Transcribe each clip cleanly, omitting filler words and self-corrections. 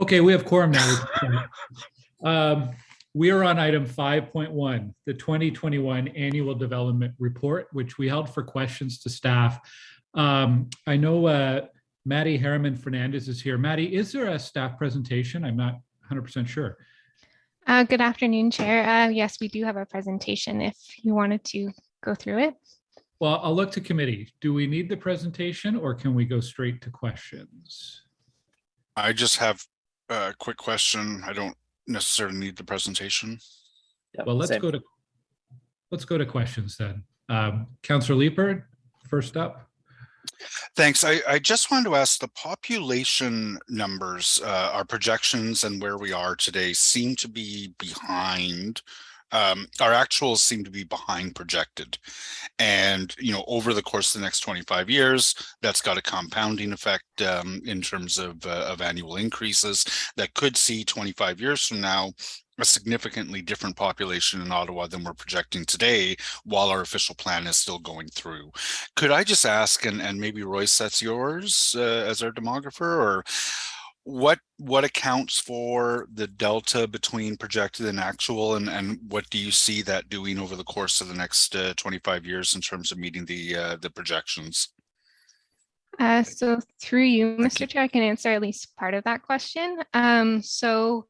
Okay, we have quorum now. We are on item 5.1, the 2021 Annual Development Report, which we held for questions to staff. I know Maddie Harriman Fernandez is here. Maddie, is there a staff presentation? I'm not 100% sure. Good afternoon, Chair. Yes, we do have a presentation if you wanted to go through it. Well, I'll look to committee. Do we need the presentation or can we go straight to questions? I just have a quick question. I don't necessarily need the presentation. Yep, well, let's go to questions then. Councillor Leeper, first up. Thanks. I just wanted to ask, the population numbers, our projections and where we are today seem to be behind. Our actuals seem to be behind projected. And, you know, over the course of the next 25 years, that's got a compounding effect in terms of annual increases that could see 25 years from now a significantly different population in Ottawa than we're projecting today, while our official plan is still going through. Could I just ask, and maybe Royce, that's yours as our demographer, or what accounts for the delta between projected and actual, and what do you see that doing over the course of the next 25 years in terms of meeting the projections? So through you, Mr. Chair, I can answer at least part of that question. So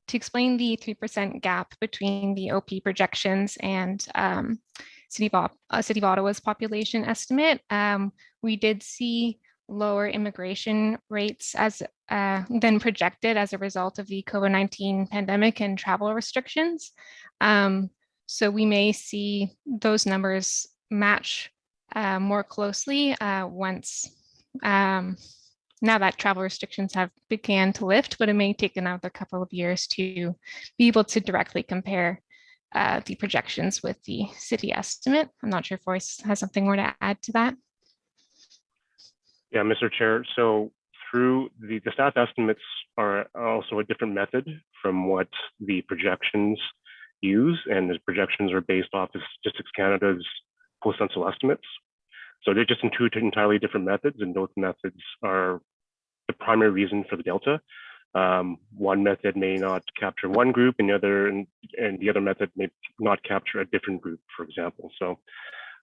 to explain the 3% gap between the OP projections and City of Ottawa's population estimate, we did see lower immigration rates than projected as a result of the COVID-19 pandemic and travel restrictions. So we may see those numbers match more closely once now that travel restrictions have began to lift, but it may take another couple of years to be able to directly compare the projections with the city estimate. I'm not sure if Royce has something more to add to that. Yeah, Mr. Chair. So through the staff estimates are also a different method from what the projections use, and the projections are based off of Statistics Canada's post-census estimates. So they're just in two entirely different methods, and both methods are the primary reason for the delta. One method may not capture one group, and the other method may not capture a different group, for example. So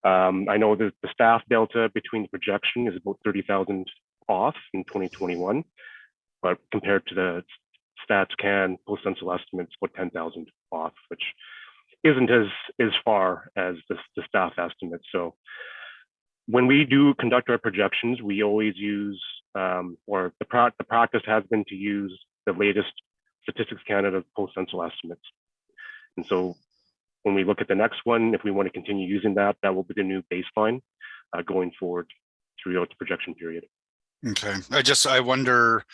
I know that the staff delta between the projection is about 30,000 off in 2021, but compared to the StatsCan post-census estimates, about 10,000 off, which isn't as far as the staff estimate. So when we do conduct our projections, we always use, or the practice has been to use the latest Statistics Canada post-census estimates. And so when we look at the next one, if we want to continue using that, that will be the new baseline going forward throughout the projection period. Okay, I wonder,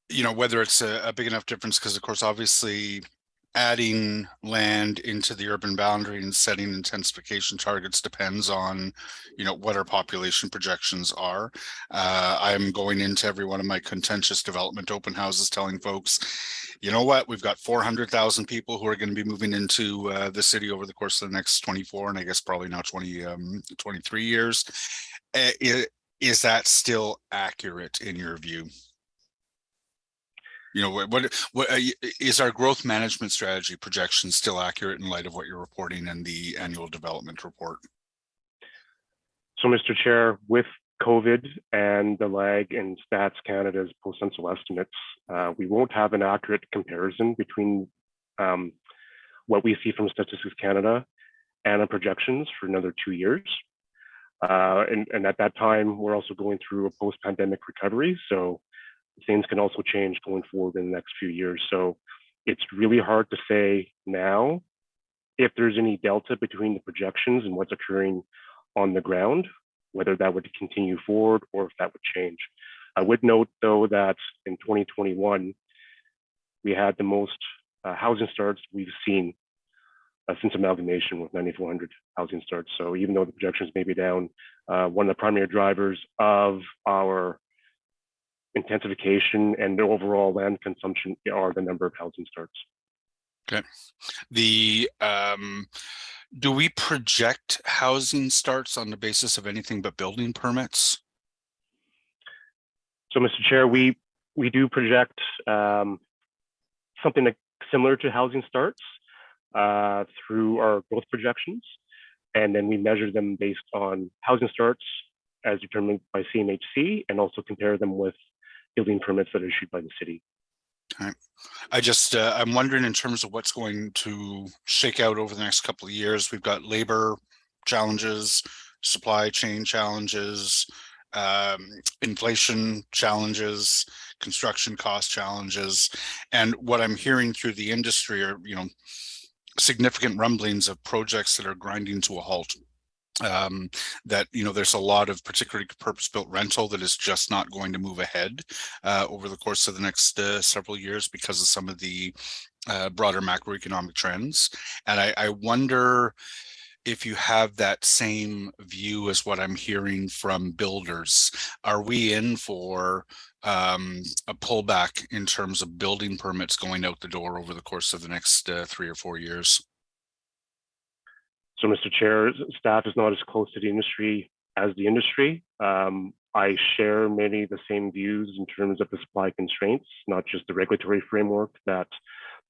you know, whether it's a big enough difference, because of course, obviously, adding land into the urban boundary and setting intensification targets depends on, you know, what our population projections are. I'm going into every one of my contentious development open houses telling folks, you know what, we've got 400,000 people who are going to be moving into the city over the course of the next 24 and I guess probably now 23 years. Is that still accurate in your view? You know, what is our growth management strategy projection still accurate in light of what you're reporting in the annual development report? So, Mr. Chair, with COVID and the lag in Stats Canada's post-census estimates, we won't have an accurate comparison between what we see from Statistics Canada and our projections for another 2 years. And at that time, we're also going through a post-pandemic recovery. So things can also change going forward in the next few years. So it's really hard to say now if there's any delta between the projections and what's occurring on the ground, whether that would continue forward or if that would change. I would note, though, that in 2021, we had the most housing starts we've seen since amalgamation with 9,400 housing starts. So even though the projections may be down, one of the primary drivers of our intensification and the overall land consumption are the number of housing starts. Okay. Do we project housing starts on the basis of anything but building permits? So, Mr. Chair, we we do project something similar to housing starts through our growth projections. And then we measure them based on housing starts as determined by CMHC, and also compare them with building permits that are issued by the city. Okay. I'm wondering in terms of what's going to shake out over the next couple of years. We've got labor challenges, supply chain challenges, inflation challenges, construction cost challenges, and what I'm hearing through the industry are, significant rumblings of projects that are grinding to a halt. That there's a lot of particularly purpose-built rental that is just not going to move ahead over the course of the next several years because of some of the broader macroeconomic trends. And I wonder if you have that same view as what I'm hearing from builders. Are we in for a pullback in terms of building permits going out the door over the course of the next 3 or 4 years? So, Mr. Chair, staff is not as close to the industry as the industry. I share many of the same views in terms of the supply constraints, not just the regulatory framework that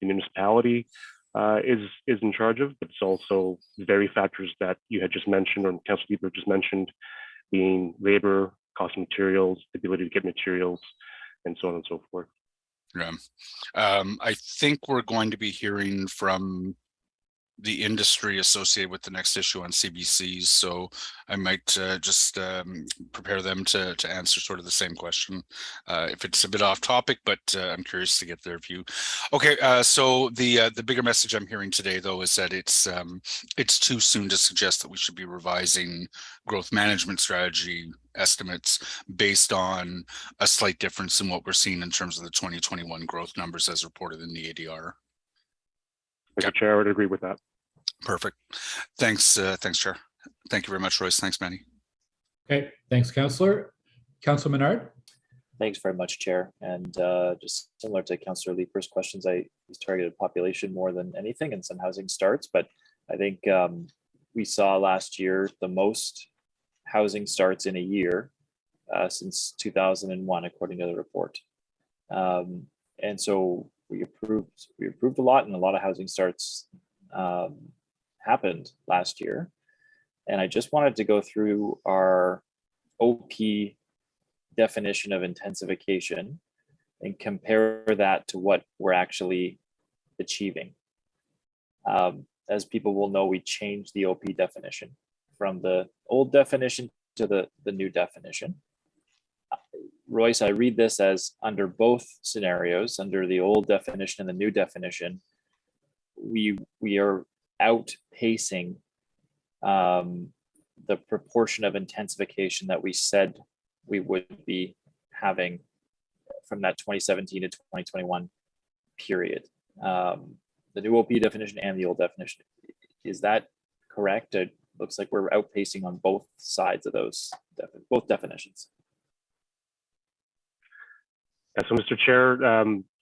the municipality is in charge of, but it's also the very factors that you had just mentioned, or Councillor Lieber just mentioned, being labor, cost of materials, the ability to get materials, and so on and so forth. Yeah. I think we're going to be hearing from the industry associated with the next issue on CBCs, so I might just prepare them to answer sort of the same question if it's a bit off topic, but I'm curious to get their view. Okay, so the bigger message I'm hearing today, though, is that it's too soon to suggest that we should be revising growth management strategy estimates based on a slight difference in what we're seeing in terms of the 2021 growth numbers as reported in the ADR. Mr. Chair, I would agree with that. Perfect. Thanks, Chair. Thank you very much, Royce. Thanks, Manny. Okay, thanks, Councillor. Councillor Menard. Thanks very much, Chair. And just similar to Councillor Leeper's questions, I was targeted population more than anything and some housing starts, but I think we saw last year the most housing starts in a year since 2001, according to the report. And so we approved a lot, and a lot of housing starts happened last year. And I just wanted to go through our OP definition of intensification and compare that to what we're actually achieving. As people will know, we changed the OP definition from the old definition to the new definition. Royce, I read this as under both scenarios, under the old definition and the new definition, we are outpacing the proportion of intensification that we said we would be having from that 2017 to 2021 period. The new OP definition and the old definition. Is that correct? It looks like we're outpacing on both sides of those, both definitions. Yeah, so Mr. Chair,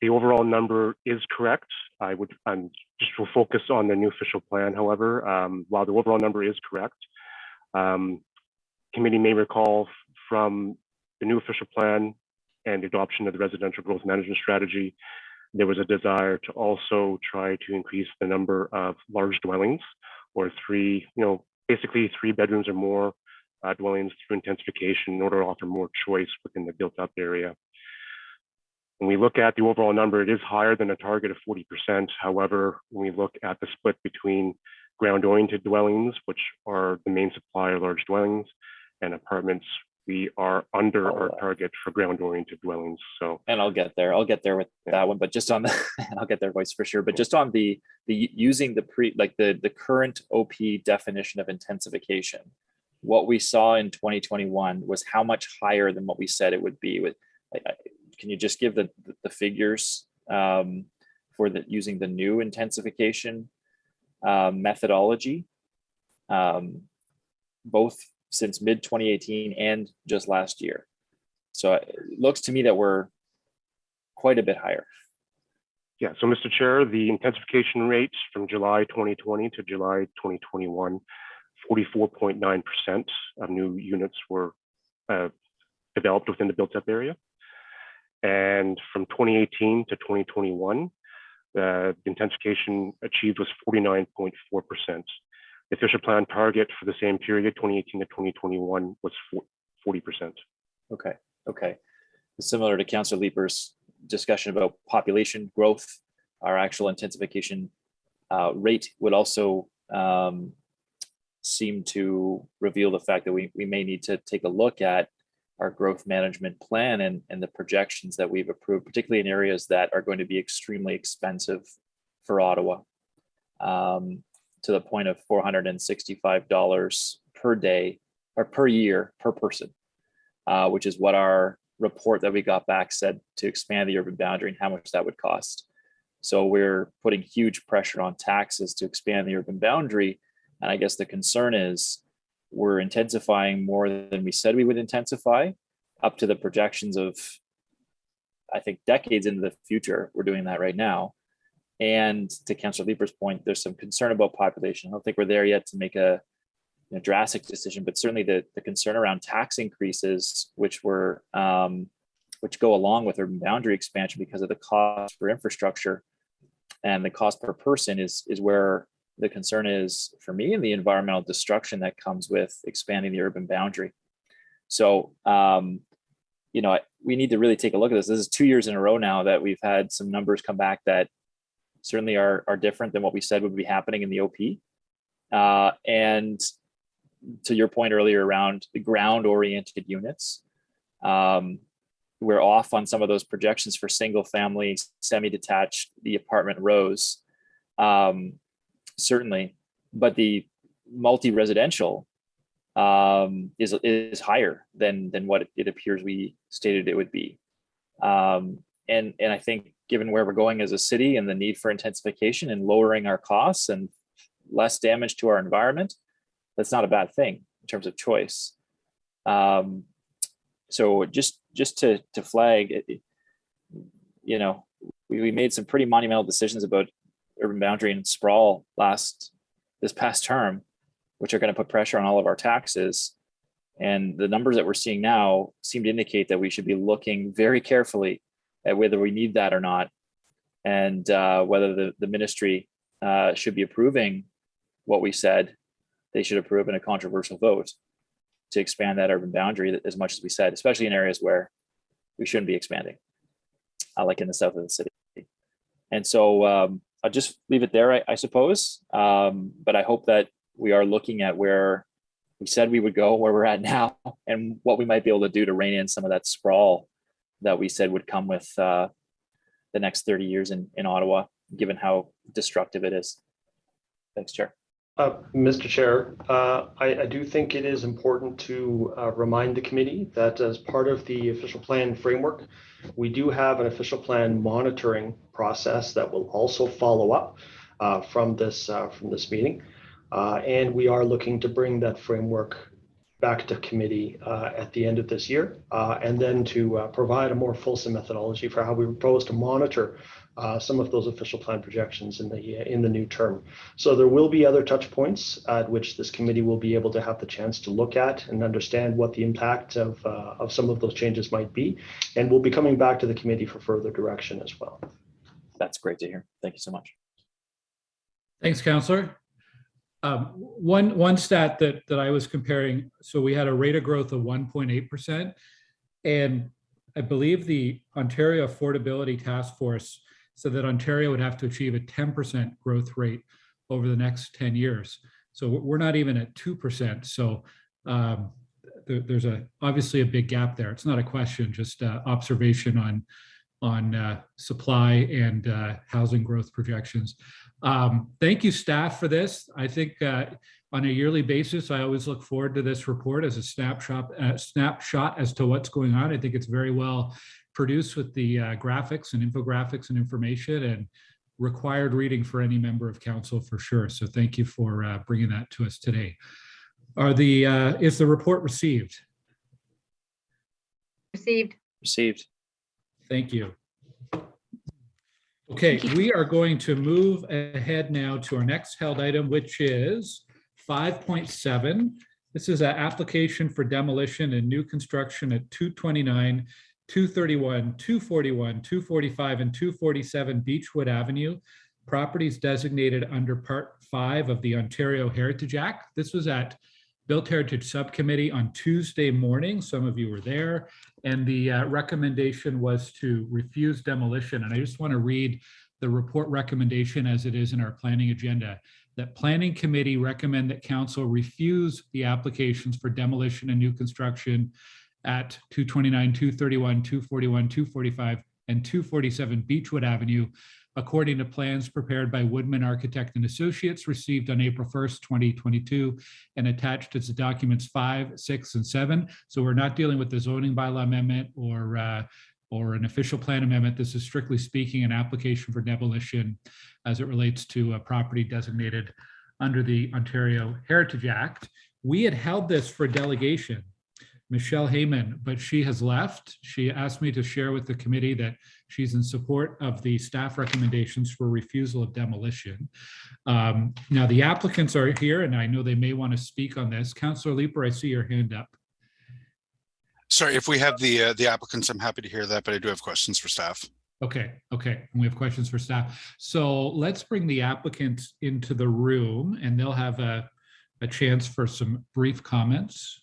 the overall number is correct. I'm just will focus on the new official plan. However, while the overall number is correct, committee may recall from the new official plan and the adoption of the residential growth management strategy, there was a desire to also try to increase the number of large dwellings, or basically 3 bedrooms or more dwellings through intensification in order to offer more choice within the built-up area. When we look at the overall number, it is higher than a target of 40%. However, when we look at the split between ground-oriented dwellings, which are the main supplier of large dwellings, and apartments, we are under our target for ground-oriented dwellings. So, and I'll get there with that one, but just on the, and I'll get there, Royce, for sure. But just on the using the current OP definition of intensification, what we saw in 2021 was how much higher than what we said it would be. With, can you just give the figures for using the new intensification methodology, both since mid 2018 and just last year? So it looks to me that we're quite a bit higher. Yeah, so Mr. Chair, the intensification rates from July 2020 to July 2021, 44.9% of new units were developed within the built-up area. And from 2018 to 2021, the intensification achieved was 49.4%. The official plan target for the same period, 2018 to 2021, was 40%. Okay. Similar to Councillor Leeper's discussion about population growth, our actual intensification rate would also seem to reveal the fact that we may need to take a look at our growth management plan and the projections that we've approved, particularly in areas that are going to be extremely expensive for Ottawa, to the point of $465 per day or per year per person, which is what our report that we got back said to expand the urban boundary and how much that would cost. So we're putting huge pressure on taxes to expand the urban boundary. And I guess the concern is we're intensifying more than we said we would intensify, up to the projections of, I think, decades into the future. We're doing that right now. And to Councillor Leeper's point, there's some concern about population. I don't think we're there yet to make a drastic decision, but certainly the concern around tax increases, which go along with urban boundary expansion because of the cost for infrastructure and the cost per person is where the concern is for me, and the environmental destruction that comes with expanding the urban boundary. So, we need to really take a look at this. This is 2 years in a row now that we've had some numbers come back that certainly are different than what we said would be happening in the OP. And to your point earlier around the ground-oriented units, we're off on some of those projections for single family, semi-detached, the apartment rows, certainly, but the multi-residential is higher than what it appears we stated it would be. And I think given where we're going as a city and the need for intensification and lowering our costs and less damage to our environment, that's not a bad thing in terms of choice. So just to flag, we made some pretty monumental decisions about urban boundary and sprawl this past term, which are going to put pressure on all of our taxes. And the numbers that we're seeing now seem to indicate that we should be looking very carefully at whether we need that or not, and whether the ministry should be approving what we said they should approve in a controversial vote to expand that urban boundary as much as we said, especially in areas where we shouldn't be expanding, like in the south of the city. And so I'll just leave it there, I suppose. But I hope that we are looking at where we said we would go, where we're at now, and what we might be able to do to rein in some of that sprawl that we said would come with the next 30 years in Ottawa, given how destructive it is. Thanks, Chair. Mr. Chair, I do think it is important to remind the committee that as part of the official plan framework, we do have an official plan monitoring process that will also follow up from this meeting. And we are looking to bring that framework back to committee at the end of this year, and then to provide a more fulsome methodology for how we propose to monitor some of those official plan projections in the new term. So there will be other touch points at which this committee will be able to have the chance to look at and understand what the impact of some of those changes might be, and we'll be coming back to the committee for further direction as well. That's great to hear. Thank you so much. Thanks, Councillor. One stat that I was comparing, so we had a rate of growth of 1.8%, and I believe the Ontario Affordability Task Force said that Ontario would have to achieve a 10% growth rate over the next 10 years. So we're not even at 2%. So there's obviously a big gap there. It's not a question, just observation on supply and housing growth projections. Thank you, staff, for this. I think on a yearly basis, I always look forward to this report as a snapshot as to what's going on. I think it's very well produced with the graphics and infographics and information, and required reading for any member of council for sure. So thank you for bringing that to us today. Is the report received? Received. Received. Thank you. Okay, we are going to move ahead now to our next held item, which is 5.7. This is an application for demolition and new construction at 229 231, 241, 245, and 247 Beechwood Avenue, properties designated under Part 5 of the Ontario Heritage Act. This was at Built Heritage Subcommittee on Tuesday morning. Some of you were there. And the recommendation was to refuse demolition. And I just want to read the report recommendation as it is in our planning agenda. That Planning Committee recommend that Council refuse the applications for demolition and new construction at 229, 231, 241, 245, and 247 Beechwood Avenue, according to plans prepared by Woodman Architect and Associates, received on April 1st, 2022, and attached as documents 5, 6, and 7. So we're not dealing with the zoning bylaw amendment or an official plan amendment. This is strictly speaking an application for demolition as it relates to a property designated under the Ontario Heritage Act. We had held this for delegation, Michelle Heyman, but she has left. She asked me to share with the committee that she's in support of the staff recommendations for refusal of demolition. Now the applicants are here and I know they may want to speak on this. Councillor Leeper, I see your hand up. Sorry, if we have the applicants, I'm happy to hear that, but I do have questions for staff. Okay. We have questions for staff. So let's bring the applicants into the room and they'll have a chance for some brief comments.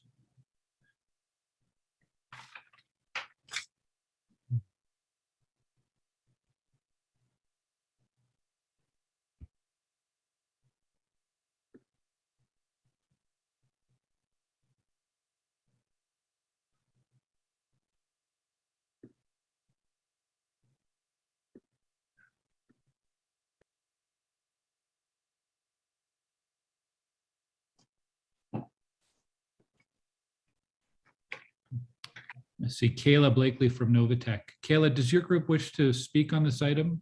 I see Kayla Blakely from Novatech. Kayla, does your group wish to speak on this item?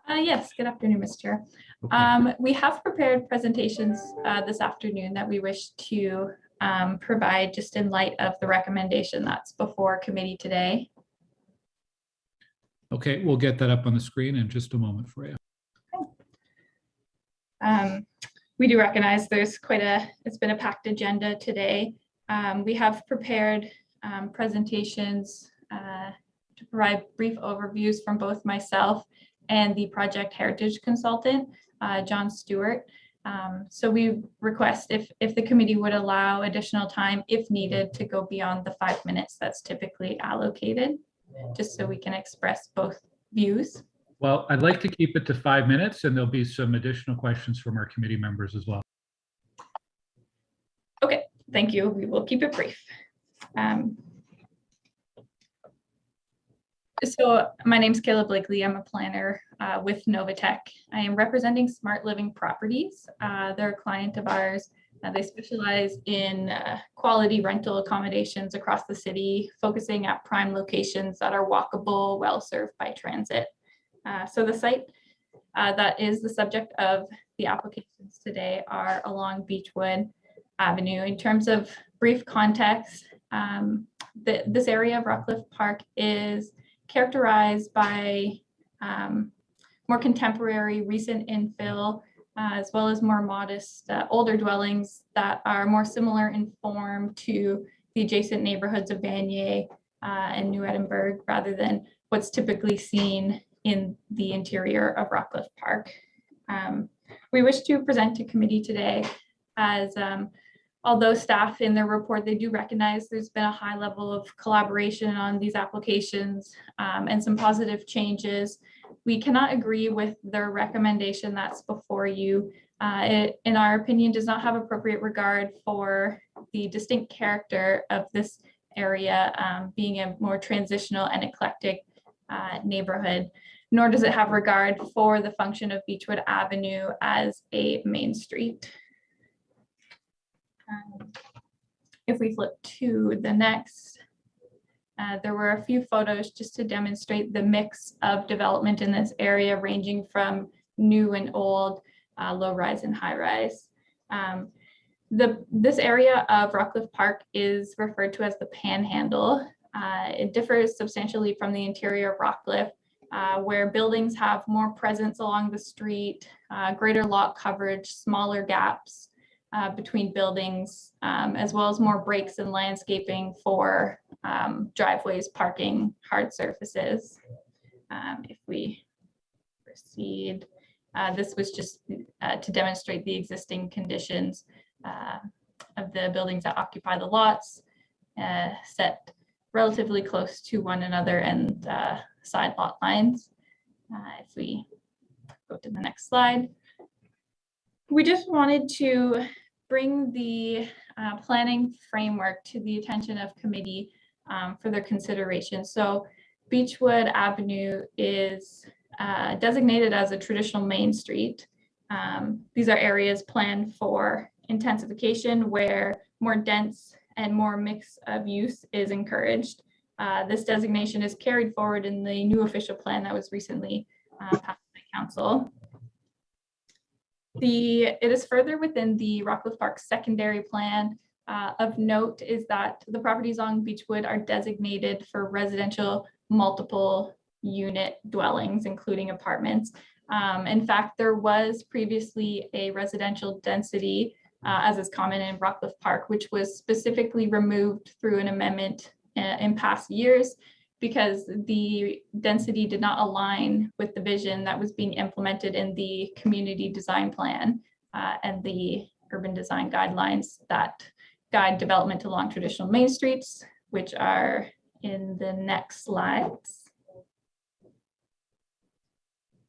Yes, good afternoon, Mr. Chair. Okay. We have prepared presentations this afternoon that we wish to provide just in light of the recommendation that's before committee today. Okay, we'll get that up on the screen in just a moment for you. We do recognize it's been a packed agenda today. We have prepared presentations to provide brief overviews from both myself and the project heritage consultant, John Stewart. So we request if the committee would allow additional time, if needed, to go beyond the 5 minutes that's typically allocated, just so we can express both views. Well, I'd like to keep it to 5 minutes and there'll be some additional questions from our committee members as well. Okay, thank you. We will keep it brief. So my name is Kayla Blakely. I'm a planner with Novatech. I am representing Smart Living Properties. They're a client of ours. They specialize in quality rental accommodations across the city, focusing at prime locations that are walkable, well served by transit. So the site that is the subject of the applications today are along Beechwood Avenue. In terms of brief context, this area of Rockcliffe Park is characterized by more contemporary recent infill, as well as more modest older dwellings that are more similar in form to the adjacent neighborhoods of Vanier and New Edinburgh, rather than what's typically seen in the interior of Rockcliffe Park. We wish to present to committee today as although staff in their report, they do recognize there's been a high level of collaboration on these applications and some positive changes. We cannot agree with their recommendation that's before you. It, in our opinion, does not have appropriate regard for the distinct character of this area being a more transitional and eclectic neighborhood, nor does it have regard for the function of Beechwood Avenue as a main street. If we flip to the next, there were a few photos just to demonstrate the mix of development in this area, ranging from new and old, low rise and high rise. This area of Rockcliffe Park is referred to as the Panhandle. It differs substantially from the interior of Rockcliffe, where buildings have more presence along the street, greater lot coverage, smaller gaps, between buildings, as well as more breaks in landscaping for driveways, parking, hard surfaces. If we proceed, this was just to demonstrate the existing conditions of the buildings that occupy the lots, set relatively close to one another and side lot lines. If we go to the next slide. We just wanted to bring the planning framework to the attention of committee for their consideration. So Beechwood Avenue is designated as a traditional main street. These are areas planned for intensification where more dense and more mix of use is encouraged. This designation is carried forward in the new official plan that was recently passed by council. It is further within the Rockcliffe Park secondary plan. Of note is that the properties on Beechwood are designated for residential multiple unit dwellings, including apartments. In fact, there was previously a residential density, as is common in Rockcliffe Park, which was specifically removed through an amendment in past years because the density did not align with the vision that was being implemented in the community design plan and the urban design guidelines that guide development along traditional main streets, which are in the next slides.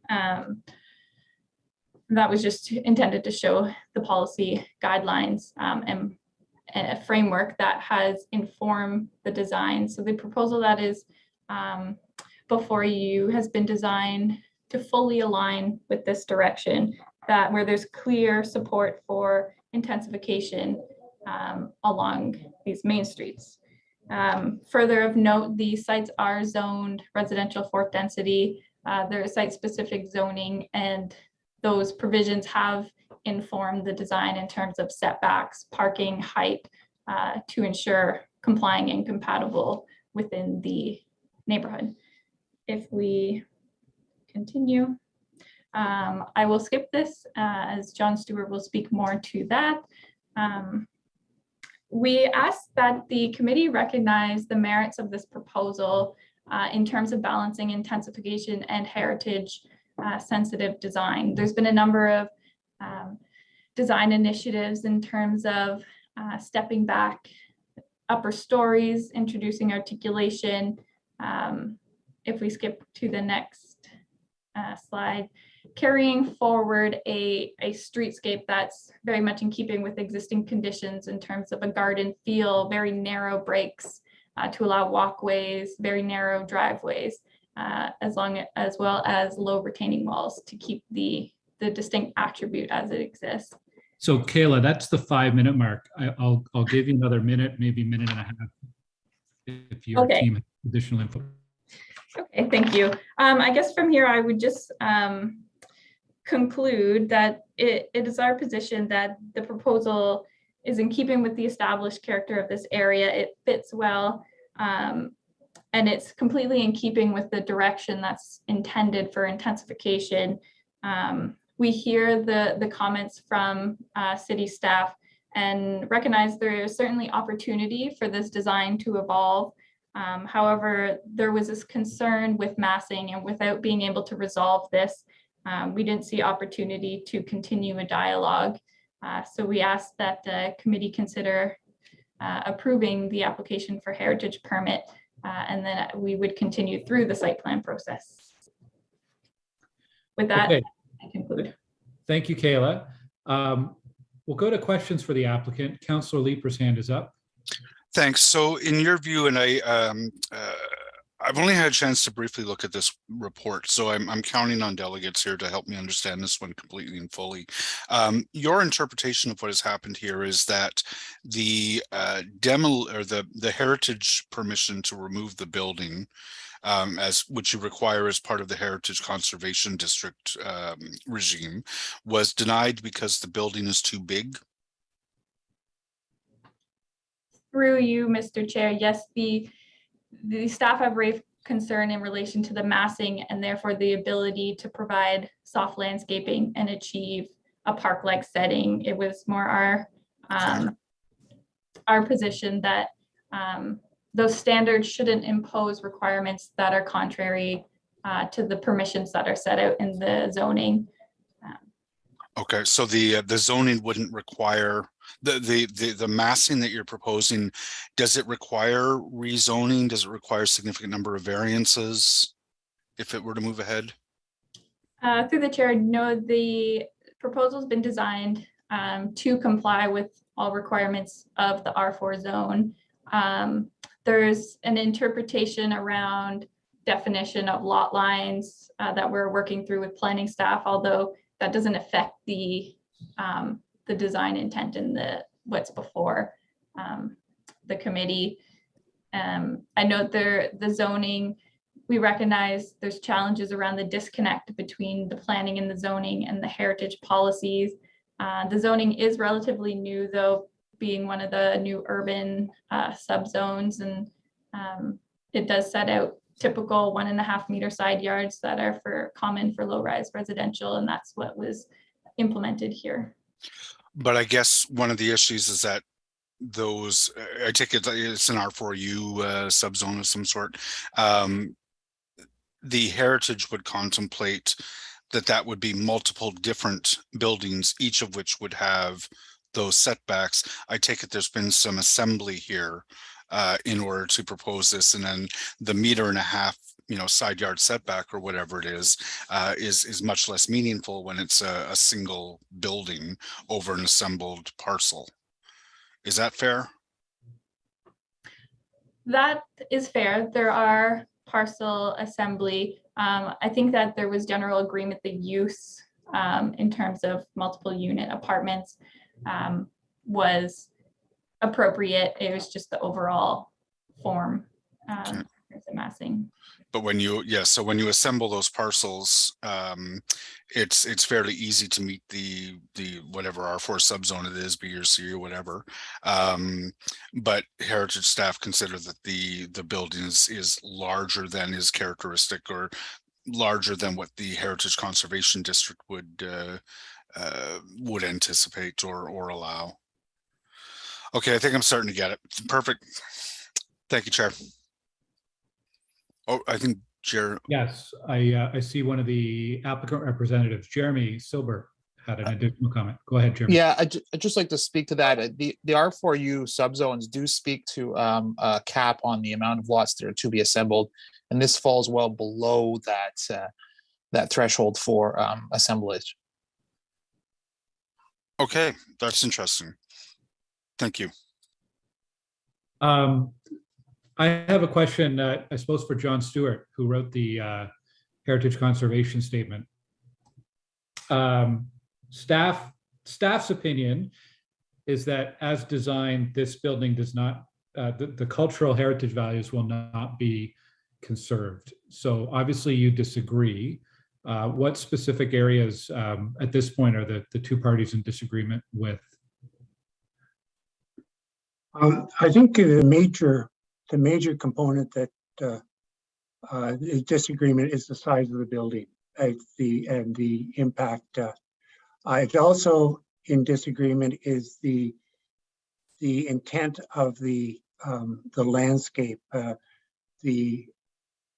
That was just intended to show the policy guidelines and a framework that has informed the design. So the proposal that is before you has been designed to fully align with this direction, that where there's clear support for intensification along these main streets. Further of note, the sites are zoned residential fourth density. There is site-specific zoning, and those provisions have informed the design in terms of setbacks, parking, height, to ensure complying and compatible within the neighborhood. If we continue, I will skip this as John Stewart will speak more to that. We asked that the committee recognize the merits of this proposal in terms of balancing intensification and heritage sensitive design. There's been a number of design initiatives in terms of stepping back upper stories, introducing articulation. If we skip to the next slide, carrying forward a streetscape that's very much in keeping with existing conditions in terms of a garden feel, very narrow breaks to allow walkways, very narrow driveways, as well as low retaining walls to keep the distinct attribute as it exists. So Kayla, that's the 5-minute mark. I'll give you another minute, maybe minute and a half, if your team has additional info. Okay, thank you. I guess from here, I would just conclude that it is our position that the proposal is in keeping with the established character of this area. It fits well, and it's completely in keeping with the direction that's intended for intensification. We hear the comments from city staff and recognize there is certainly opportunity for this design to evolve. However, there was this concern with massing, and without being able to resolve this, we didn't see opportunity to continue a dialogue. So we asked that the committee consider approving the application for heritage permit, and then we would continue through the site plan process. With that, okay. I conclude. Thank you, Kayla. We'll go to questions for the applicant. Councillor Leeper's hand is up. Thanks. So in your view, and I've only had a chance to briefly look at this report, so I'm counting on delegates here to help me understand this one completely and fully. Your interpretation of what has happened here is that the the heritage permission to remove the building, which you require as part of the Heritage Conservation District regime, was denied because the building is too big? Through you, Mr. Chair, yes, the staff have raised concern in relation to the massing and therefore the ability to provide soft landscaping and achieve a park-like setting. It was more our position that those standards shouldn't impose requirements that are contrary to the permissions that are set out in the zoning. Okay, so the zoning wouldn't require the massing that you're proposing. Does it require rezoning? Does it require a significant number of variances if it were to move ahead? Through the chair, no, the proposal's been designed to comply with all requirements of the R4 zone. There's an interpretation around definition of lot lines that we're working through with planning staff, although that doesn't affect the design intent in what's before the committee. I note the zoning, we recognize there's challenges around the disconnect between the planning and the zoning and the heritage policies. The zoning is relatively new, though, being one of the new urban subzones, and it does set out typical 1.5 meter side yards that are common for low-rise residential, and that's what was implemented here. But I guess one of the issues is that those, I take it it's an R4U subzone of some sort. The heritage would contemplate that would be multiple different buildings, each of which would have those setbacks. I take it there's been some assembly here in order to propose this, and then the 1.5 meter, side yard setback or whatever it is much less meaningful when it's a single building over an assembled parcel. Is that fair? That is fair. There are parcel assembly. I think that there was general agreement the use in terms of multiple unit apartments was appropriate. It was just the overall form of the massing. But when you, so when you assemble those parcels, it's fairly easy to meet the whatever R4 subzone it is, B or C or whatever. But heritage staff consider that the building is larger than is characteristic, or larger than what the Heritage Conservation District would anticipate or allow. Okay, I think I'm starting to get it. Perfect. Thank you, Chair. Oh, I think Jeremy. Yes, I see one of the applicant representatives, Jeremy Silber, had an additional comment. Go ahead, Jeremy. Yeah, I'd just like to speak to that. The R4U subzones do speak to a cap on the amount of lots that are to be assembled, and this falls well below that threshold for assemblage. Okay, that's interesting. Thank you. I have a question, I suppose, for John Stewart, who wrote the Heritage Conservation Statement. Staff's opinion is that, as designed, this building does not, the cultural heritage values will not be conserved. So obviously you disagree. What specific areas at this point are the two parties in disagreement with? I think the major component that is disagreement is the size of the building, and the impact. It's also in disagreement is the intent of the landscape. The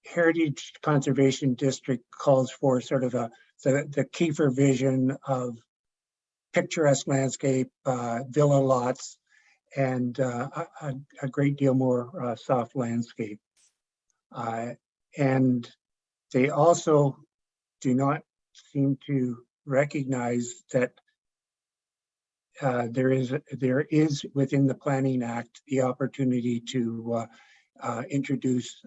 Heritage Conservation District calls for sort of the Kiefer vision of picturesque landscape, villa lots, and a great deal more soft landscape. And they also do not seem to recognize that there is within the Planning Act the opportunity to introduce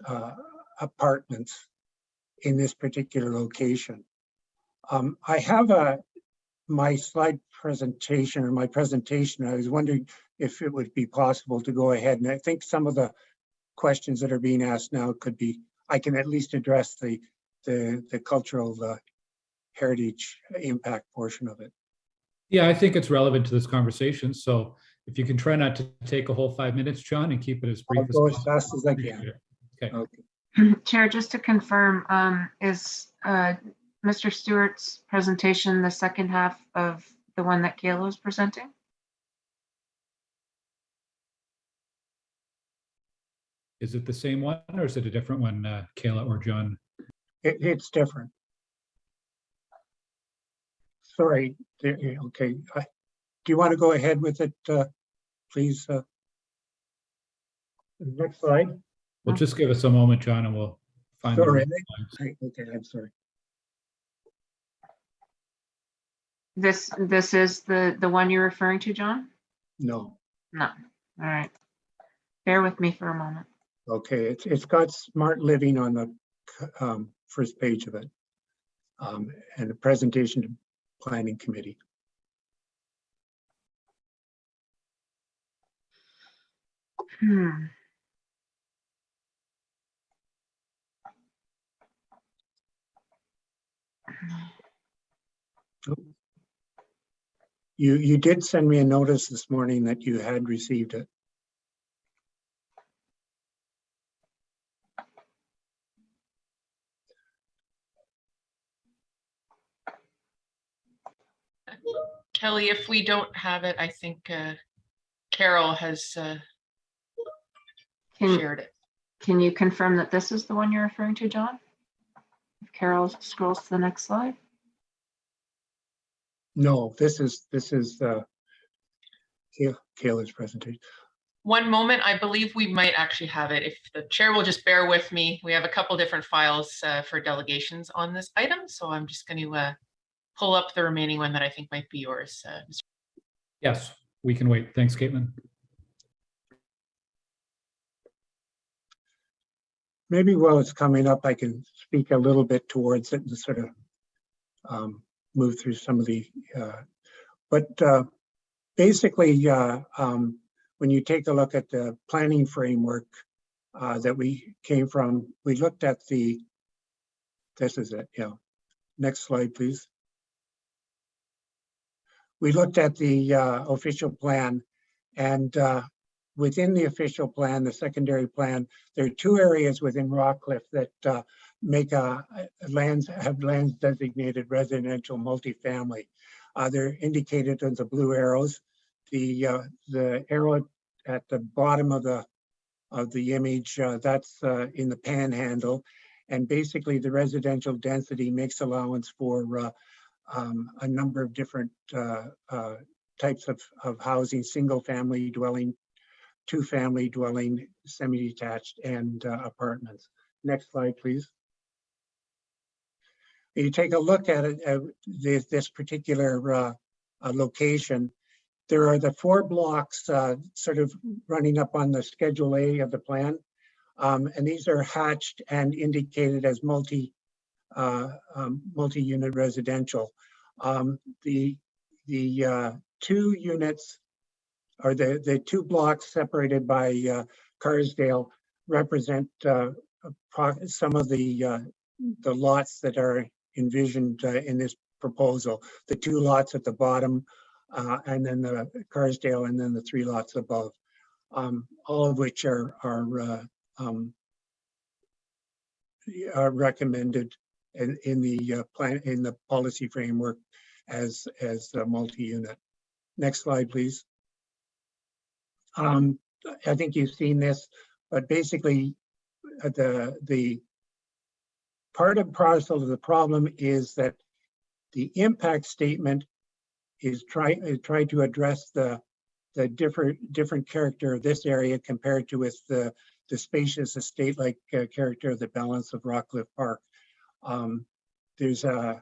apartments in this particular location. I have my slide presentation, or my presentation. I was wondering if it would be possible to go ahead, and I think some of the questions that are being asked now could be, I can at least address the cultural heritage impact portion of it. Yeah, I think it's relevant to this conversation. So if you can try not to take a whole 5 minutes, John, and keep it as brief I'll go as fast as I can. Okay. Chair, just to confirm, is Mr. Stewart's presentation the second half of the one that Kayla was presenting? Is it the same one or is it a different one, Kayla or John? It's different. Sorry, okay. Do you want to go ahead with it, please? Next slide. Well, just give us a moment, John, and we'll find Sorry. the Okay, I'm sorry. This is the one you're referring to, John? No. No. All right. Bear with me for a moment. Okay, it's got smart living on the first page of it, and the presentation to planning committee. You did send me a notice this morning that you had received it. Kelly, if we don't have it, I think Carol has shared it. Can you confirm that this is the one you're referring to, John? If Carol scrolls to the next slide. No, this is Kayla's presentation. One moment, I believe we might actually have it. If the chair will just bear with me, we have a couple different files for delegations on this item. So I'm just going to pull up the remaining one that I think might be yours. Yes, we can wait. Thanks, Caitlin. Maybe while it's coming up, I can speak a little bit towards it and sort of move through some of the, but basically, when you take a look at the planning framework that we came from, we looked at this is it, yeah. Next slide, please. We looked at the official plan, and within the official plan, the secondary plan, there are two areas within Rockcliffe that make have lands designated residential multifamily. They're indicated as the blue arrows. The arrow at the bottom of the image, that's in the Panhandle, and basically the residential density makes allowance for a number of different types of housing: single-family dwelling, two-family dwelling, semi-detached, and apartments. Next slide, please. You take a look at it, this particular location. There are the 4 blocks sort of running up on the Schedule A of the plan, and these are hatched and indicated as multi-unit residential. The 2 units, or the 2 blocks separated by Carsdale, represent some of the lots that are envisioned in this proposal. The 2 lots at the bottom, and then the Carsdale, and then the 3 lots above, all of which are recommended in the plan, in the policy framework as multi-unit. Next slide, please. I think you've seen this, but basically the part and parcel of the problem is that the impact statement is try to address the different character of this area compared to with the spacious estate-like character of the balance of Rockcliffe Park. There's a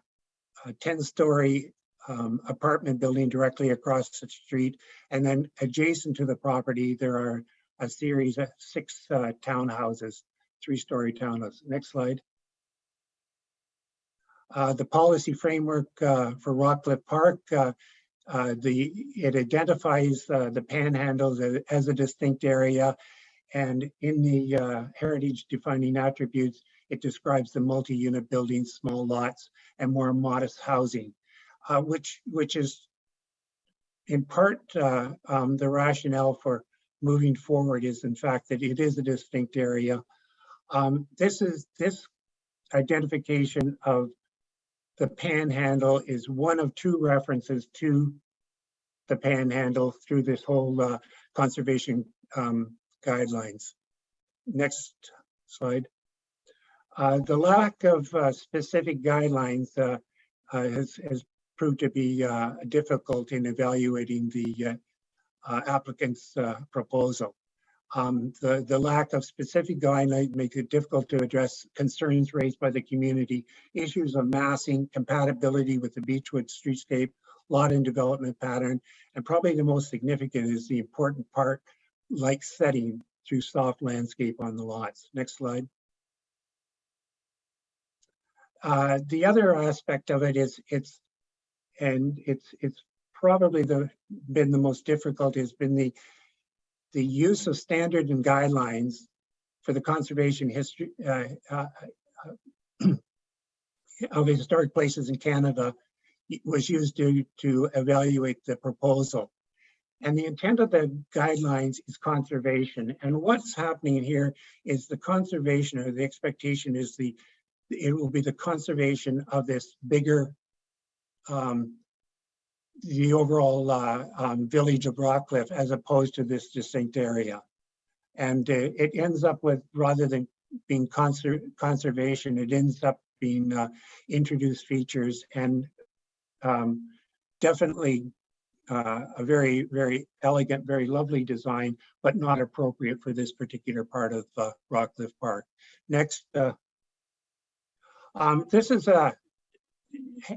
10-story apartment building directly across the street, and then adjacent to the property there are a series of 6 townhouses, 3-story townhouses. Next slide. The policy framework for Rockcliffe Park, it identifies the Panhandle as a distinct area, and in the heritage defining attributes, it describes the multi-unit buildings, small lots, and more modest housing, which is in part the rationale for moving forward is in fact that it is a distinct area. This identification of the Panhandle is one of two references to the Panhandle through this whole conservation guidelines. Next slide. The lack of specific guidelines has proved to be difficult in evaluating the applicant's proposal. The lack of specific guidelines makes it difficult to address concerns raised by the community, issues of massing, compatibility with the Beechwood streetscape, lot and development pattern, and probably the most significant is the important park-like setting through soft landscape on the lots. Next slide. The other aspect of it is it's probably been the most difficult has been the use of standards and guidelines for the conservation history of historic places in Canada was used to evaluate the proposal. And the intent of the guidelines is conservation. And what's happening here is the conservation, or the expectation is it will be the conservation of this bigger, the overall village of Rockcliffe, as opposed to this distinct area. And it ends up with, rather than being conservation, it ends up being introduced features, and definitely a very, very elegant, very lovely design, but not appropriate for this particular part of Rockcliffe Park. Next, this is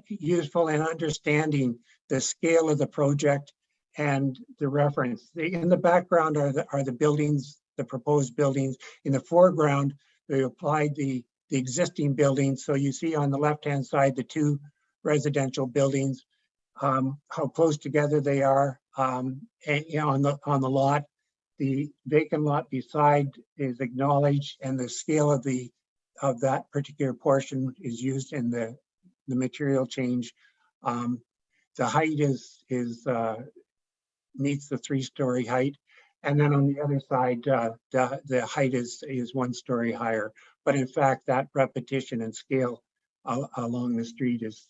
useful in understanding the scale of the project and the reference. In the background are the buildings, the proposed buildings. In the foreground, they applied the existing buildings. So you see on the left-hand side, the two residential buildings, how close together they are on the lot. The vacant lot beside is acknowledged, and the scale of that particular portion is used in the material change. The height meets the 3-story height, and then on the other side, the height is 1 story higher. But in fact, that repetition and scale along the street is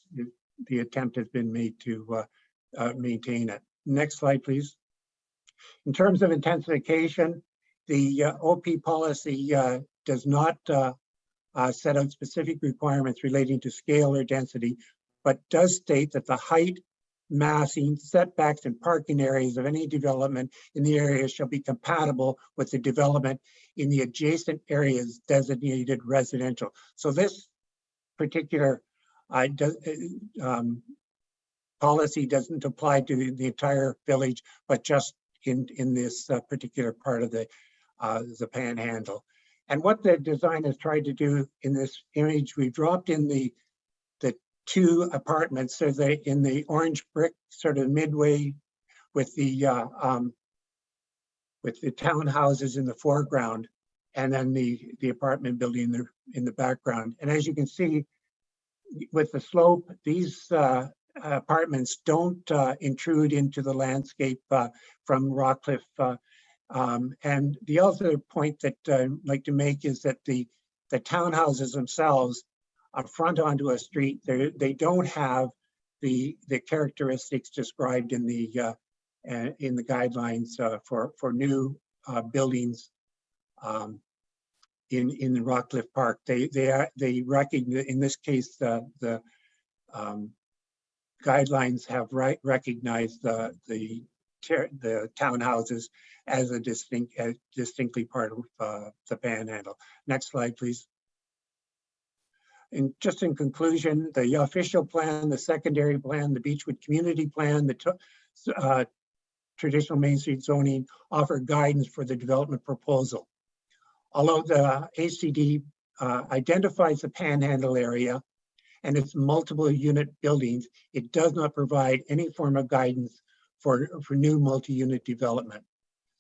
the attempt has been made to maintain it. Next slide, please. In terms of intensification, the OP policy does not set out specific requirements relating to scale or density, but does state that the height, massing, setbacks, and parking areas of any development in the area shall be compatible with the development in the adjacent areas designated residential. So this particular policy doesn't apply to the entire village, but just in this particular part of the Panhandle. And what the design has tried to do in this image, we dropped in the 2 apartments, so they in the orange brick, sort of midway with the townhouses in the foreground, and then the apartment building in the background. And as you can see, with the slope, these apartments don't intrude into the landscape from Rockcliffe. And the other point that I'd like to make is that the townhouses themselves are front onto a street. They don't have the characteristics described in the guidelines for new buildings in the Rockcliffe Park. They recognize, in this case, the guidelines have recognized the townhouses as a distinctly part of the Panhandle. Next slide, please. And just in conclusion, the official plan, the secondary plan, the Beechwood community plan, the traditional Main Street zoning offer guidance for the development proposal. Although the ACD identifies the Panhandle area and its multiple unit buildings, it does not provide any form of guidance for new multi-unit development.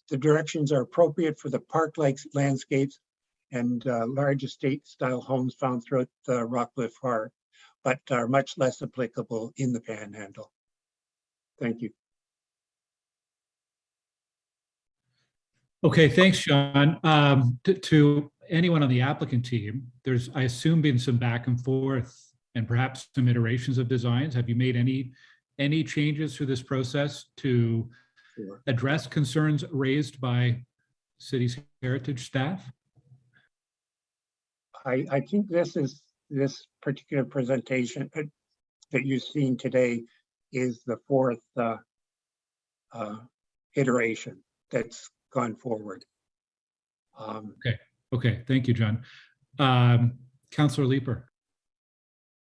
The directions are appropriate for the park-like landscapes and large estate-style homes found throughout Rockcliffe Park, but are much less applicable in the Panhandle. Thank you. Okay, thanks, Sean. To anyone on the applicant team, there's, I assume, been some back and forth and perhaps some iterations of designs? Have you made any changes through this process to address concerns raised by city's heritage staff? I think this particular presentation that you've seen today is the fourth iteration that's gone forward. Okay, thank you, John. Councillor Leeper.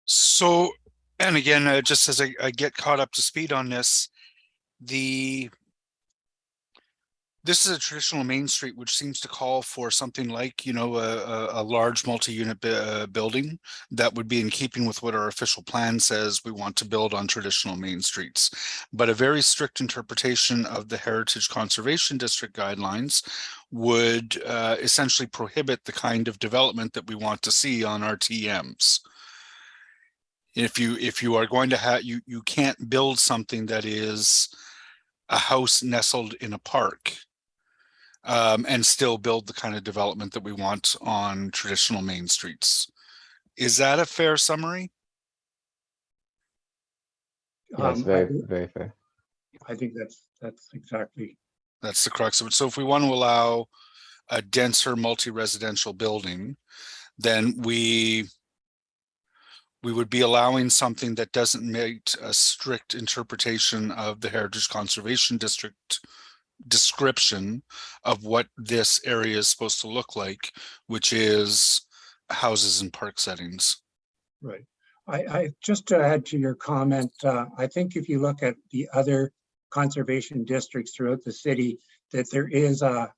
So, and again, just as I get caught up to speed on this, this is a traditional main street, which seems to call for something like, a large multi-unit building that would be in keeping with what our official plan says we want to build on traditional main streets. But a very strict interpretation of the Heritage Conservation District guidelines would essentially prohibit the kind of development that we want to see on our TMs. If you are going to have, you can't build something that is a house nestled in a park. And still build the kind of development that we want on traditional main streets. Is that a fair summary? Yes, very fair. I think that's exactly. That's the crux of it. So if we want to allow a denser multi-residential building, then we would be allowing something that doesn't make a strict interpretation of the Heritage Conservation District description of what this area is supposed to look like, which is houses and park settings. Right. I just to add to your comment, I think if you look at the other conservation districts throughout the city, that there is a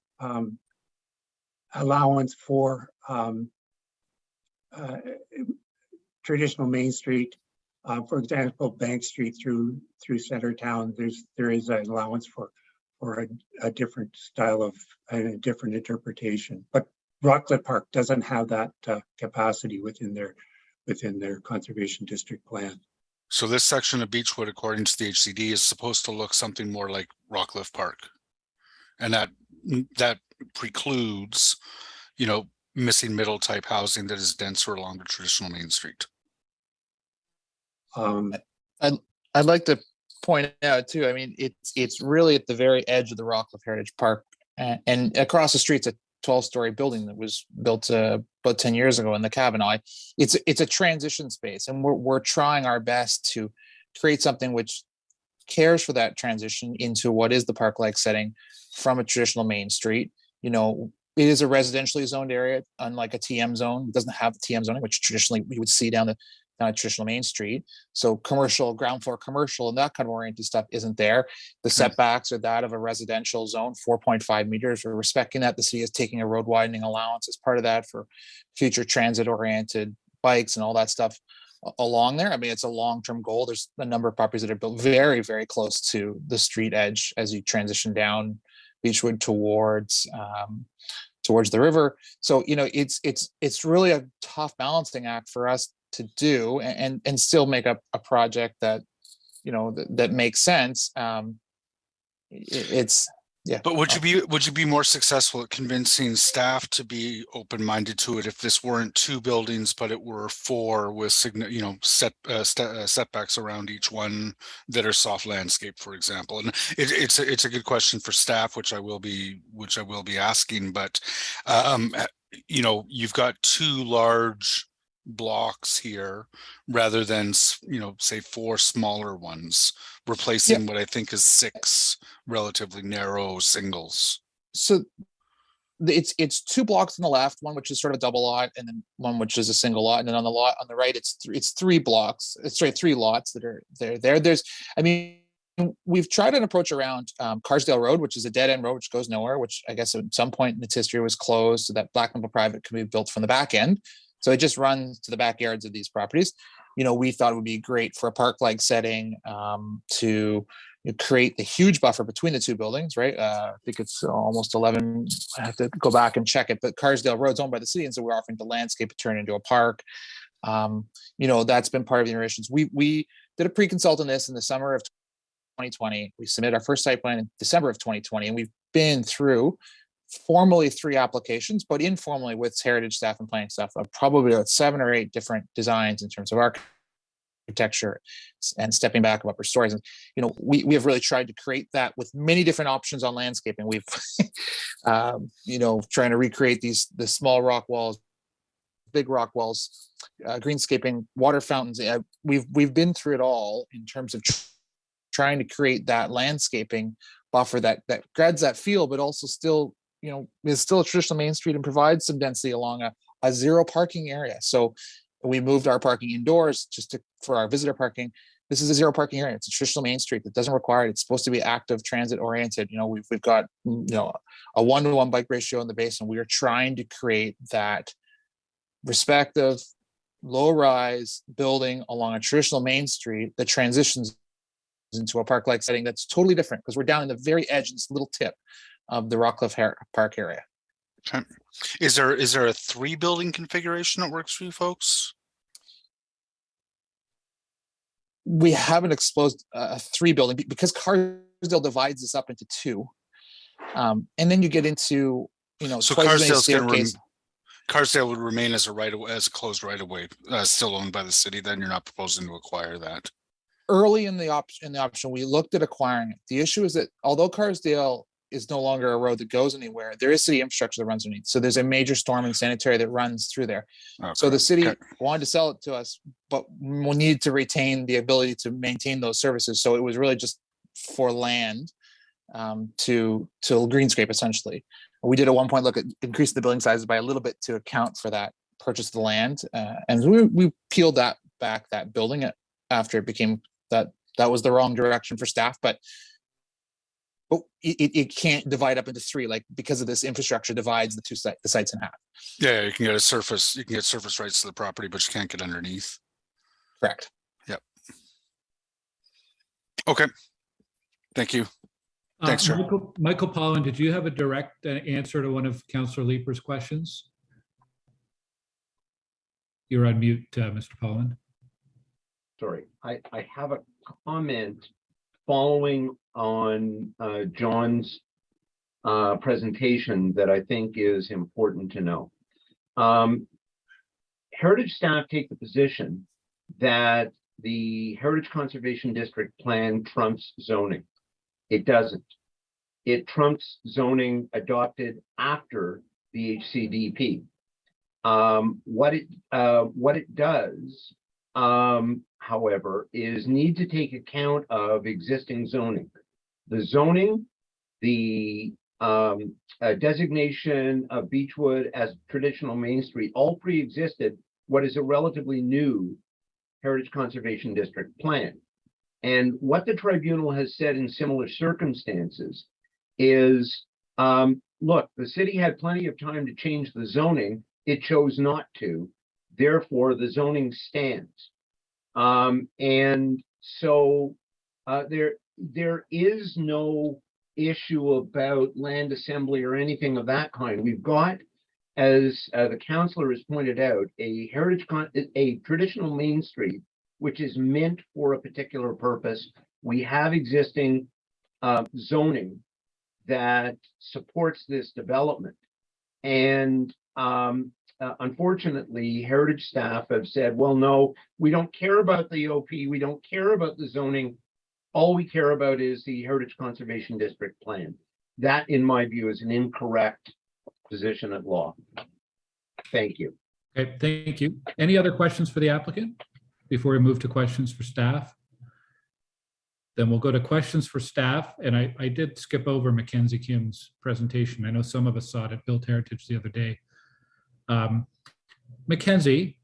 allowance for traditional Main Street. For example, Bank Street through Centertown, there is an allowance for a different style of a different interpretation, but Rockcliffe Park doesn't have that capacity within their conservation district plan. So this section of Beechwood, according to the HCD, is supposed to look something more like Rockcliffe Park, and that precludes, missing middle type housing that is denser along the traditional Main Street. I'd like to point out too, I mean, it's really at the very edge of the Rockcliffe Heritage Park, and across the street's a 12-story building that was built about 10 years ago in the Kavanaugh. It's a transition space, and we're trying our best to create something which cares for that transition into what is the park-like setting from a traditional Main Street. It is a residentially zoned area, unlike a TM zone. It doesn't have the TM zoning, which traditionally we would see down a traditional Main Street. So commercial, ground floor commercial, and that kind of oriented stuff isn't there. The setbacks are that of a residential zone, 4.5 meters. We're respecting that. The city is taking a road widening allowance as part of that for future transit oriented bikes and all that stuff along there. I mean, it's a long-term goal. There's a number of properties that are built very, very close to the street edge as you transition down Beechwood towards the river. So, it's really a tough balancing act for us to do and still make a project that that makes sense. But would you be more successful at convincing staff to be open-minded to it if this weren't 2 buildings but it were 4 with setbacks around each one that are soft landscape, for example? And it's a good question for staff, which I will be asking. But you've got 2 large blocks here rather than say 4 smaller ones, replacing what I think is 6 relatively narrow singles. So it's 2 blocks on the left, one which is sort of a double lot, and then one which is a single lot, and then on the lot on the right it's 3 blocks. It's 3 lots that are there. We've tried an approach around Carsdale Road, which is a dead end road which goes nowhere, which I guess at some point in its history was closed so that Black Maple Private could be built from the back end. So it just runs to the backyards of these properties. We thought it would be great for a park-like setting to create the huge buffer between the 2 buildings, right? I think it's almost 11. I have to go back and check it, but Carsdale Road's owned by the city, and so we're offering to landscape it, turn it into a park. That's been part of the iterations. We did a pre-consult on this in the summer of 2020. We submitted our first site plan in December of 2020, and we've been through formally 3 applications, but informally with heritage staff and planning staff, probably about 7 or 8 different designs in terms of architecture and stepping back of upper stories. And, you know, we have really tried to create that with many different options on landscaping. We've, you know, trying to recreate the small rock walls, big rock walls, greenscaping, water fountains. We've been through it all in terms of trying to create that landscaping buffer that adds that feel, but also still, you know, is still a traditional main street and provides some density along a zero parking area. So we moved our parking indoors just for our visitor parking. This is a zero parking area. It's a traditional main street that doesn't require it. It's supposed to be active transit oriented. You know, we've got, you know, a 1-to-1 bike ratio in the basin. We are trying to create that respective low-rise building along a traditional main street that transitions into a park-like setting that's totally different, because we're down in the very edge, this little tip of the Rockcliffe Park area. Okay. Is there a 3-building configuration that works for you folks? We haven't exposed a 3-building because Carsdale divides this up into 2, and then you get into, you know, so Carsdale would remain as a closed right of way, still owned by the city. Then you're not proposing to acquire that. Early in the option, we looked at acquiring it. The issue is that although Carsdale is no longer a road that goes anywhere, there is city infrastructure that runs underneath. So there's a major storm and sanitary that runs through there. Okay. So the city wanted to sell it to us, but we needed to retain the ability to maintain those services. So it was really just for land to greenscape, essentially. We did at one point look at increasing the building sizes by a little bit to account for that purchase of the land. And we peeled that building after it became that was the wrong direction for staff, but it can't divide up into 3, like, because of this infrastructure divides the sites in half. Yeah, you can get surface rights to the property, but you can't get underneath. Correct. Yep. Okay. Thank you. Thanks, Chair. Michael Pollan, did you have a direct answer to one of Councillor Leeper's questions? You're on mute, Mr. Pollan. Sorry, I have a comment following on John's presentation that I think is important to know. Heritage staff take the position that the Heritage Conservation District plan trumps zoning. It doesn't. It trumps zoning adopted after the HCDP. What it does, however, is need to take account of existing zoning. The zoning, the designation of Beechwood as traditional Main Street, all pre-existed what is a relatively new Heritage Conservation District plan. And what the tribunal has said in similar circumstances is, look, the city had plenty of time to change the zoning. It chose not to. Therefore, the zoning stands. And so there is no issue about land assembly or anything of that kind. We've got, as the councillor has pointed out, a traditional Main Street, which is meant for a particular purpose. We have existing zoning that supports this development. And unfortunately, heritage staff have said, well, no, we don't care about the OP, we don't care about the zoning. All we care about is the Heritage Conservation District plan. That, in my view, is an incorrect position at law. Thank you. Okay, thank you. Any other questions for the applicant before we move to questions for staff? Then we'll go to questions for staff. And I did skip over Mackenzie Kim's presentation. I know some of us saw it at Built Heritage the other day. Mackenzie,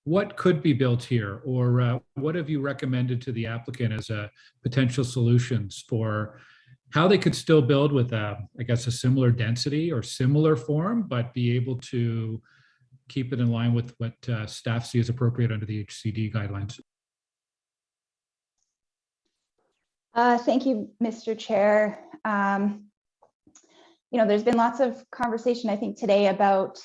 what could be built here, or what have you recommended to the applicant as potential solutions for how they could still build with, I guess, a similar density or similar form, but be able to keep it in line with what staff see as appropriate under the HCD guidelines? Thank you, Mr. Chair. You know, there's been lots of conversation, I think, today about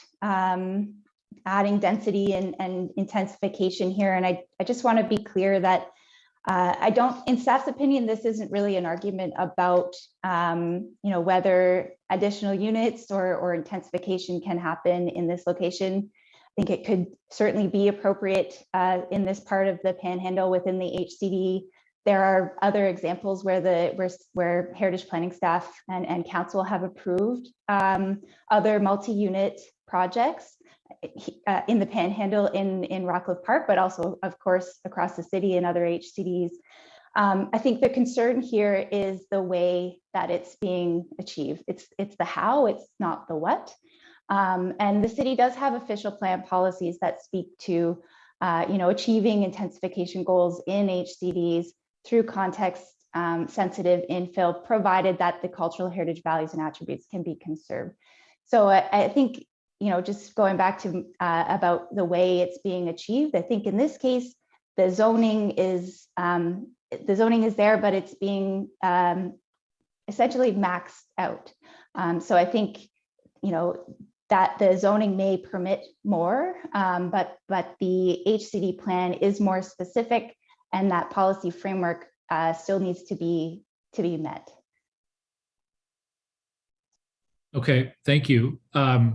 adding density and intensification here. And I just want to be clear that I don't, in staff's opinion, this isn't really an argument about, you know, whether additional units or intensification can happen in this location. think it could certainly be appropriate in this part of the Panhandle within the HCD. There are other examples where heritage planning staff and council have approved other multi-unit projects in the Panhandle in Rockcliffe Park, but also, of course, across the city and other HCDs. I think the concern here is the way that it's being achieved. It's the how, it's not the what. And the city does have official plan policies that speak to achieving intensification goals in HCDs through context sensitive infill, provided that the cultural heritage values and attributes can be conserved. So I think, just going back to about the way it's being achieved, I think in this case, the zoning is there, but it's being essentially maxed out. So I think, that the zoning may permit more, but the HCD plan is more specific, and that policy framework still needs to be met. Okay, thank you. I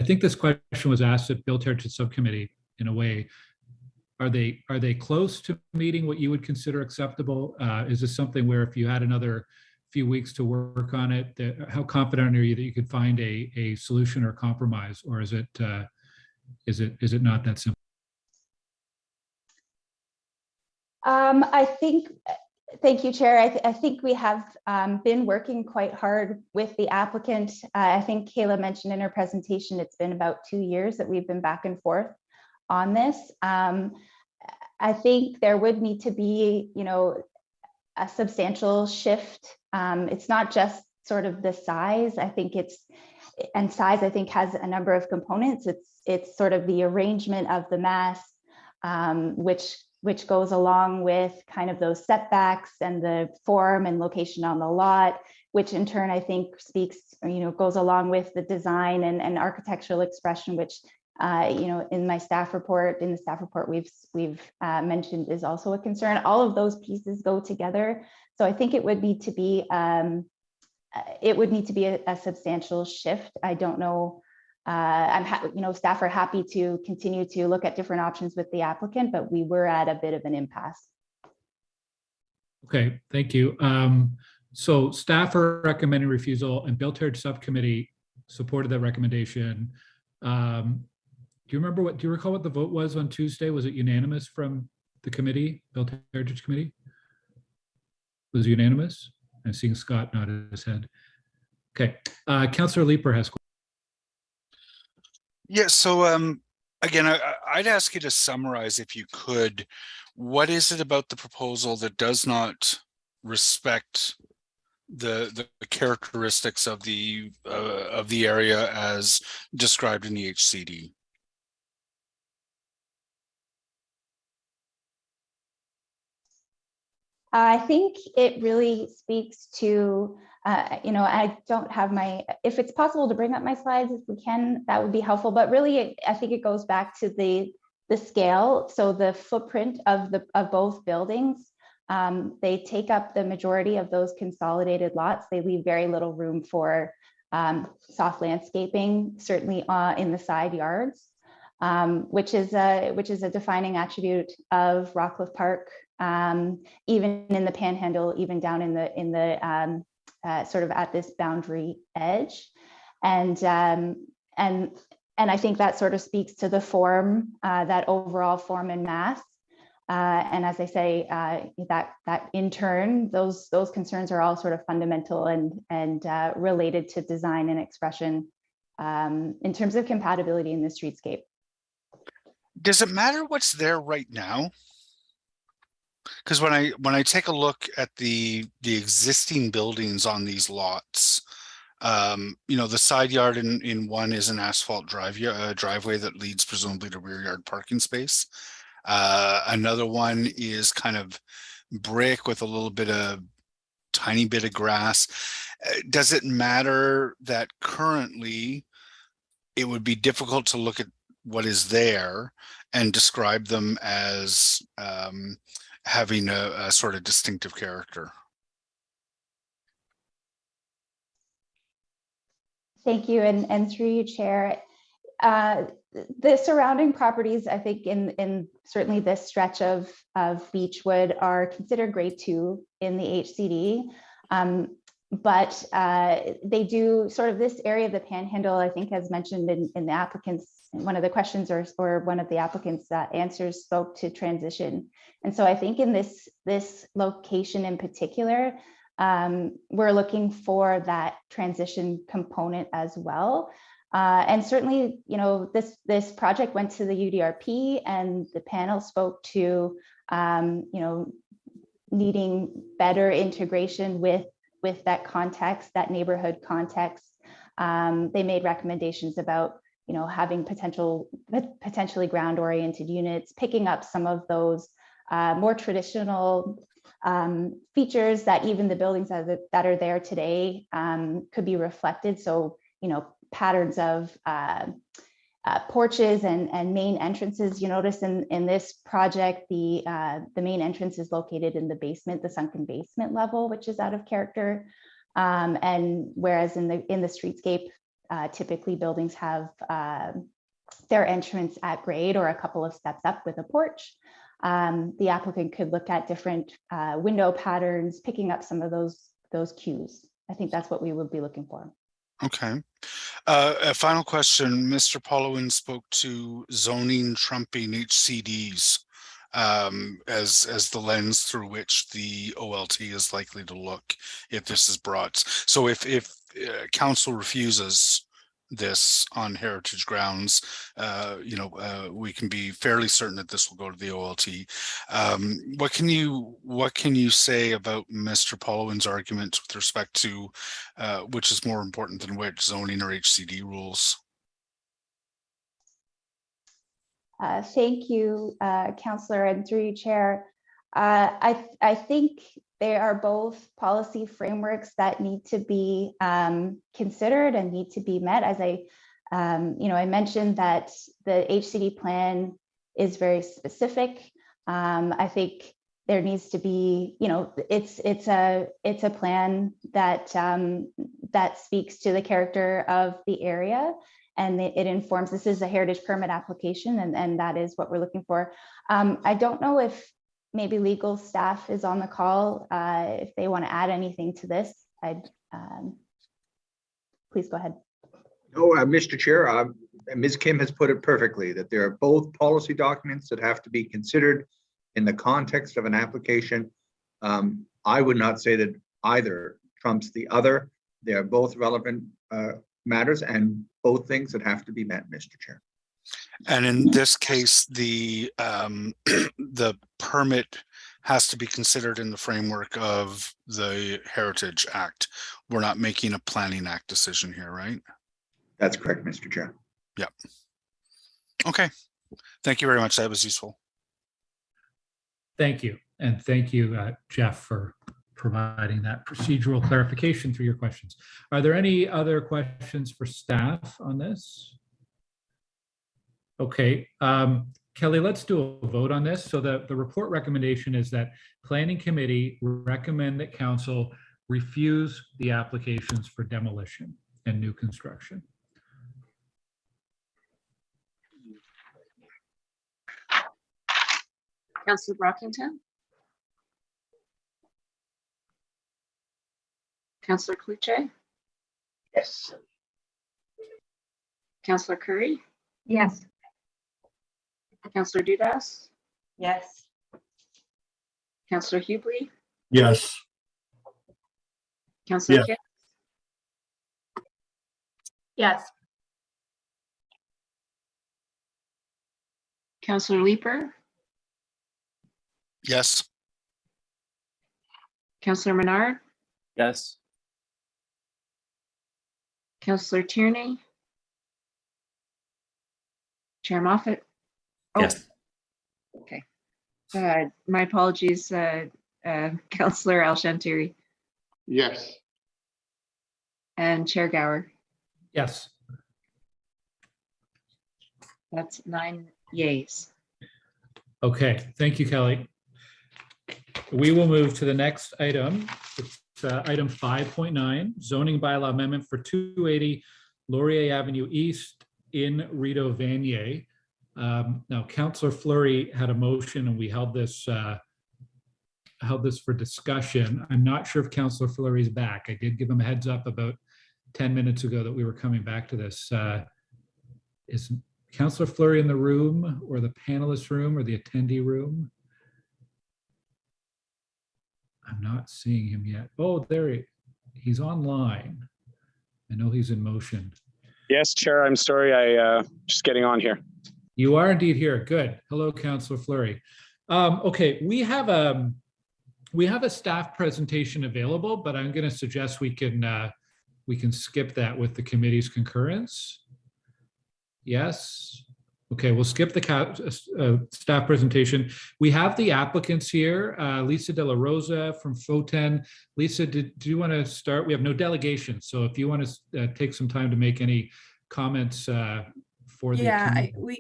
think this question was asked at Built Heritage Subcommittee in a way. Are they close to meeting what you would consider acceptable? Is this something where if you had another few weeks to work on it, how confident are you that you could find a solution or compromise, or is it not that simple? Thank you, Chair. I think we have been working quite hard with the applicant. I think Kayla mentioned in her presentation, it's been about 2 years that we've been back and forth on this. I think there would need to be, a substantial shift. It's not just sort of the size. I think size has a number of components. It's sort of the arrangement of the mass, which goes along with kind of those setbacks and the form and location on the lot, which in turn I think speaks, goes along with the design and architectural expression, which in the staff report we've mentioned is also a concern. All of those pieces go together. So I think it would need to be a substantial shift. I don't know. Staff are happy to continue to look at different options with the applicant, but we were at a bit of an impasse. Okay, thank you. So staff are recommending refusal, and Built Heritage Subcommittee supported that recommendation. Do you recall what the vote was on Tuesday? Was it unanimous from the committee, Built Heritage Committee? Was it unanimous? I'm seeing Scott nod his head. Okay, Councillor Leeper has. Yeah, so again, I'd ask you to summarize, if you could, what is it about the proposal that does not respect the characteristics of the area as described in the HCD? I think it really speaks to, I don't have if it's possible to bring up my slides, if we can, that would be helpful. But really, I think it goes back to the scale. So the footprint of both buildings, they take up the majority of those consolidated lots. They leave very little room for soft landscaping, certainly in the side yards, which is a defining attribute of Rockcliffe Park. Even in the Panhandle, even down in the sort of at this boundary edge, and I think that sort of speaks to the form, that overall form and mass. And as I say, that in turn, those concerns are all sort of fundamental and related to design and expression in terms of compatibility in the streetscape. Does it matter what's there right now? Because when I take a look at the existing buildings on these lots, the side yard in one is an asphalt driveway that leads presumably to rear yard parking space. Another one is kind of brick with a little bit of tiny bit of grass. Does it matter that currently it would be difficult to look at what is there and describe them as having a sort of distinctive character? Thank you, and through you, Chair. the surrounding properties, I think in certainly this stretch of Beechwood are considered grade 2 in the HCD. But they do sort of this area of the Panhandle, I think, as mentioned in the applicants, one of the questions or one of the applicants' answers spoke to transition. And so I think in this location in particular, we're looking for that transition component as well. And certainly, you know, this project went to the UDRP, and the panel spoke to, you know, needing better integration with that context, that neighborhood context. They made recommendations about, you know, having potentially ground-oriented units, picking up some of those more traditional features that even the buildings that are there today could be reflected. So, you know, patterns of porches and main entrances. You notice in this project, the main entrance is located in the basement, the sunken basement level, which is out of character. And whereas in the streetscape, typically buildings have their entrance at grade or a couple of steps up with a porch. The applicant could look at different window patterns, picking up some of those cues. I think that's what we would be looking for. Okay. A final question. Mr. Pollowin spoke to zoning trumping HCDs as the lens through which the OLT is likely to look if this is brought. So if council refuses this on heritage grounds, you know, we can be fairly certain that this will go to the OLT. What can you say about Mr. Pollowin's argument with respect to which is more important than which, zoning or HCD rules? Thank you, Councillor, and through you, Chair. I think they are both policy frameworks that need to be considered and need to be met. As I mentioned that the HCD plan is very specific. I think there needs to be, you know, it's a plan that that speaks to the character of the area, and it informs. This is a heritage permit application, and that is what we're looking for. I don't know if maybe legal staff is on the call. If they want to add anything to this, please go ahead. No, Mr. Chair, Ms. Kim has put it perfectly, that there are both policy documents that have to be considered in the context of an application. I would not say that either trumps the other. They are both relevant matters and both things that have to be met, Mr. Chair. And in this case, the permit has to be considered in the framework of the Heritage Act. We're not making a Planning Act decision here, right? That's correct, Mr. Chair. Yep. Okay. Thank you very much. That was useful. Thank you. And thank you, Jeff, for providing that procedural clarification through your questions. Are there any other questions for staff on this? Okay, Kelly, let's do a vote on this. So the report recommendation is that Planning Committee recommend that Council refuse the applications for demolition and new construction. Councillor Brockington? Councillor Cluche? Yes. Councillor Curry? Yes. Councillor Dudas? Yes. Councillor Hubley? Yes. Councillor Kidd? Yes. Councillor Leeper? Yes. Councillor Menard? Yes. Councillor Tierney? Chair Moffat? Oh, Yes. okay. My apologies, Councillor Al-Shantiri. Yes. And Chair Gower. Yes. That's 9 yeas. Okay, thank you, Kelly. We will move to the next item. It's item 5.9, zoning bylaw amendment for 280 Laurier Avenue East, in Rito Vanier. Now, Councillor Fleury had a motion and we held this for discussion. I'm not sure if Councillor Fleury is back. I did give him a heads up about 10 minutes ago that we were coming back to this. Is Councillor Fleury in the room, or the panelist room, or the attendee room? I'm not seeing him yet. Oh, he's online. I know he's in motion. Yes, Chair, I'm sorry, I just getting on here. You are indeed here. Good. Hello, Councillor Fleury. Okay, we have a staff presentation available, but I'm going to suggest we can skip that with the committee's concurrence. Yes. Okay, we'll skip the staff presentation. We have the applicants here, Lisa De La Rosa from FOTEN. Lisa, do you want to start? We have no delegation, so if you want to take some time to make any comments for the committee. We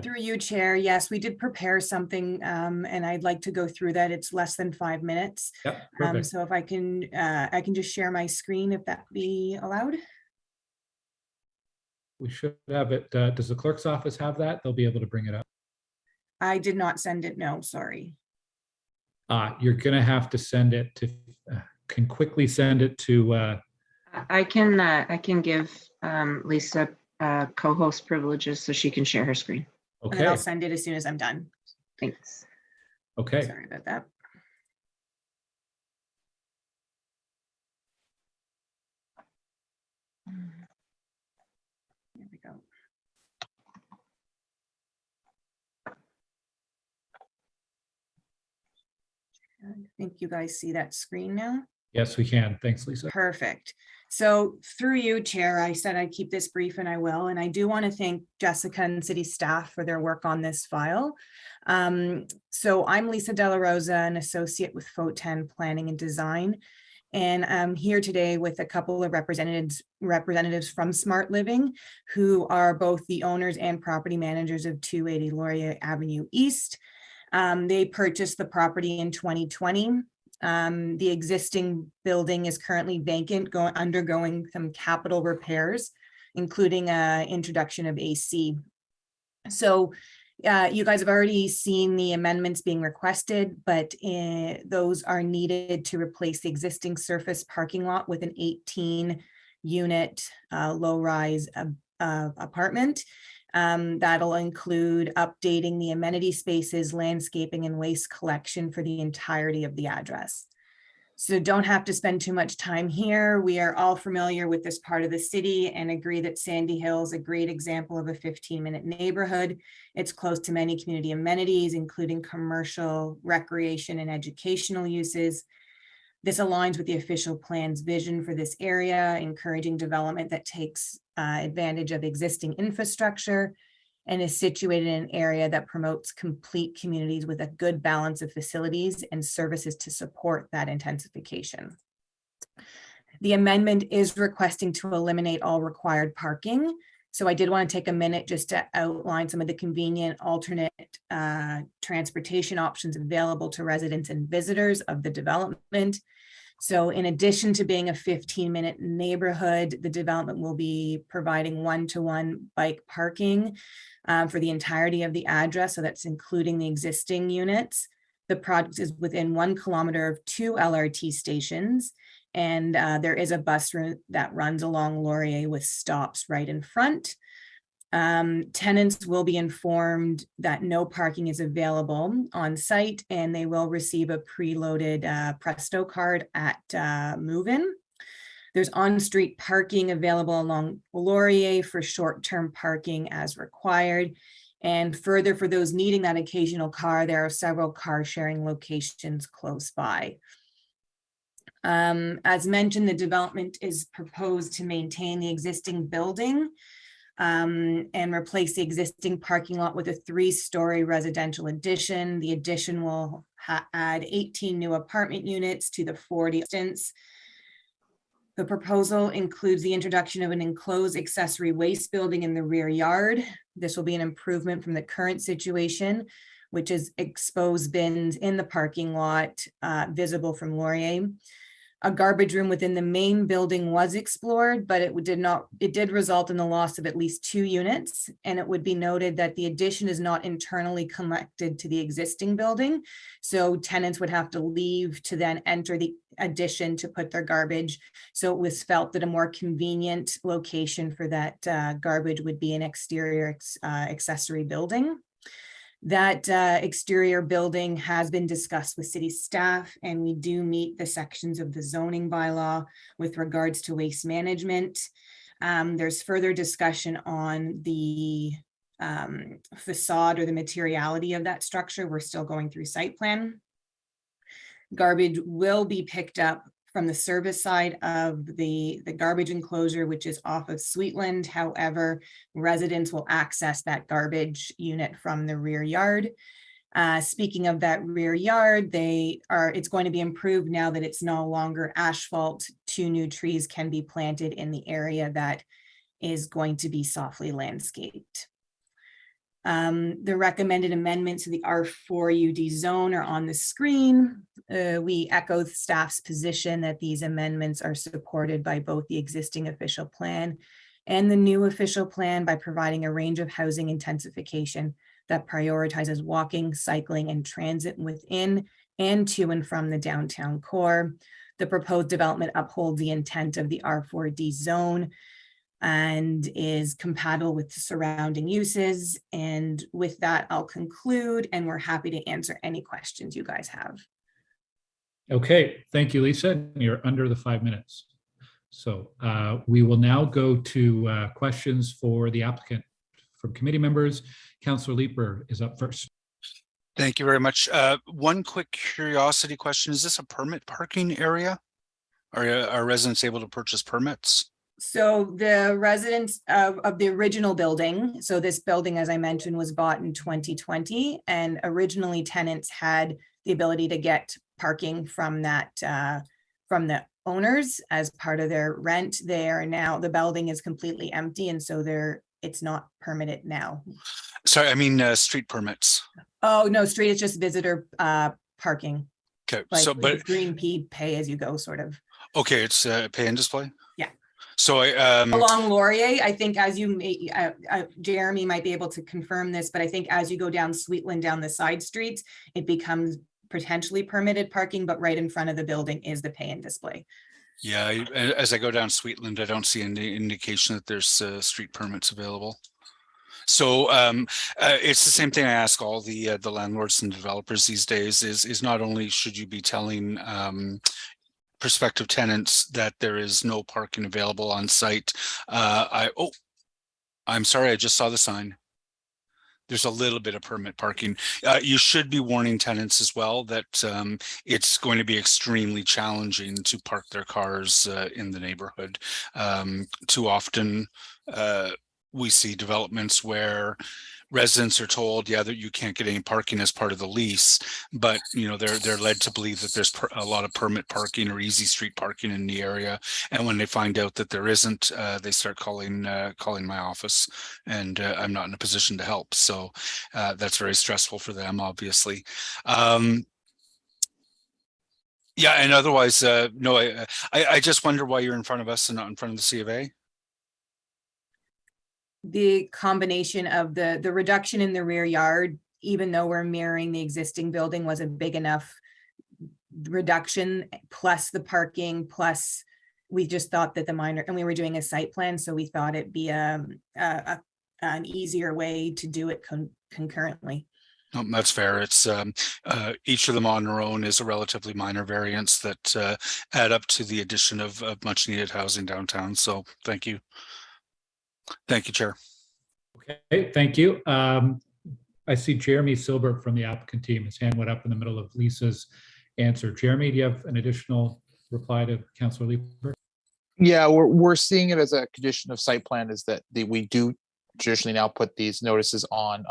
through you, Chair. Yes, we did prepare something, and I'd like to go through that. It's less than 5 minutes. Yep, perfect. So if I can just share my screen, if that be allowed. We should have it. Does the clerk's office have that? They'll be able to bring it up. I did not send it. No, sorry. You're going to have to send it to, can quickly send it to. I can give Lisa co-host privileges so she can share her screen. Okay. And I'll send it as soon as I'm done. Thanks. Okay. Sorry about that. There we go. I think you guys see that screen now. Yes, we can. Thanks, Lisa. Perfect. So through you, Chair, I said I'd keep this brief, and I will. And I do want to thank Jessica and city staff for their work on this file. So I'm Lisa De La Rosa, an associate with FOTEN Planning and Design. And I'm here today with a couple of representatives from Smart Living, who are both the owners and property managers of 280 Laurier Avenue East. They purchased the property in 2020. The existing building is currently vacant, undergoing some capital repairs, including introduction of AC. So you guys have already seen the amendments being requested, but those are needed to replace the existing surface parking lot with an 18-unit low-rise apartment. That'll include updating the amenity spaces, landscaping, and waste collection for the entirety of the address. So don't have to spend too much time here. We are all familiar with this part of the city and agree that Sandy Hill is a great example of a 15-minute neighborhood. It's close to many community amenities, including commercial, recreation, and educational uses. This aligns with the official plan's vision for this area, encouraging development that takes advantage of existing infrastructure and is situated in an area that promotes complete communities with a good balance of facilities and services to support that intensification. The amendment is requesting to eliminate all required parking. So I did want to take a minute just to outline some of the convenient alternate transportation options available to residents and visitors of the development. So in addition to being a 15-minute neighborhood, the development will be providing one-to-one bike parking for the entirety of the address. So that's including the existing units. The project is within 1 kilometer of 2 LRT stations. And there is a bus route that runs along Laurier with stops right in front. Tenants will be informed that no parking is available on site, and they will receive a preloaded Presto card at move-in. There's on-street parking available along Laurier for short-term parking as required. And further, for those needing that occasional car, there are several car sharing locations close by. As mentioned, the development is proposed to maintain the existing building and replace the existing parking lot with a 3-story residential addition. The addition will add 18 new apartment units to the 40 instance. The proposal includes the introduction of an enclosed accessory waste building in the rear yard. This will be an improvement from the current situation, which is exposed bins in the parking lot visible from Laurier. A garbage room within the main building was explored, but it did result in the loss of at least 2 units. And it would be noted that the addition is not internally connected to the existing building. So tenants would have to leave to then enter the addition to put their garbage. So it was felt that a more convenient location for that garbage would be an exterior accessory building. That exterior building has been discussed with city staff, and we do meet the sections of the zoning bylaw with regards to waste management. There's further discussion on the facade or the materiality of that structure. We're still going through site plan. Garbage will be picked up from the service side of the garbage enclosure, which is off of Sweetland. However, residents will access that garbage unit from the rear yard. Speaking of that rear yard, it's going to be improved now that it's no longer asphalt. 2 new trees can be planted in the area that is going to be softly landscaped. The recommended amendments to the R4 UD zone are on the screen. We echo staff's position that these amendments are supported by both the existing official plan and the new official plan by providing a range of housing intensification that prioritizes walking, cycling, and transit within and to and from the downtown core. The proposed development upholds the intent of the R4D zone and is compatible with the surrounding uses. And with that, I'll conclude, and we're happy to answer any questions you guys have. Okay, thank you, Lisa. You're under the 5 minutes. So we will now go to questions for the applicant from committee members. Councillor Leeper is up first. Thank you very much. One quick curiosity question. Is this a permit parking area? Are residents able to purchase permits? So the residents of the original building, so this building, as I mentioned, was bought in 2020, and originally tenants had the ability to get parking from that from the owners as part of their rent. They are now, the building is completely empty, and so it's not permitted now. Sorry, I mean street permits. Oh no, street is just visitor parking. Okay, Like so but green pay as you go sort of. Okay, it's pay and display. Yeah. So along Laurier, I think as you may, Jeremy might be able to confirm this, but I think as you go down Sweetland, down the side streets, it becomes potentially permitted parking, but right in front of the building is the pay and display. Yeah, as I go down Sweetland, I don't see any indication that there's street permits available. So it's the same thing I ask all the landlords and developers these days is not only should you be telling prospective tenants that there is no parking available on site. I'm sorry, I just saw the sign. There's a little bit of permit parking. You should be warning tenants as well that it's going to be extremely challenging to park their cars in the neighborhood. Too often we see developments where residents are told, yeah, that you can't get any parking as part of the lease, but you know they're led to believe that there's a lot of permit parking or easy street parking in the area, and when they find out that there isn't, they start calling my office, and I'm not in a position to help. So that's very stressful for them, obviously. Yeah, and otherwise, no, I just wonder why you're in front of us and not in front of the C of A. The combination of the reduction in the rear yard, even though we're mirroring the existing building, was a big enough reduction, plus the parking, plus we just thought that the minor, and we were doing a site plan, so we thought it'd be an easier way to do it concurrently. That's fair. It's each of them on their own is a relatively minor variance that add up to the addition of much needed housing downtown. So thank you. Thank you, Chair. Okay, thank you. I see Jeremy Silbert from the applicant team. His hand went up in the middle of Lisa's answer. Jeremy, do you have an additional reply to Councillor Leeper? Yeah, we're seeing it as a condition of site plan is that we do traditionally now put these notices on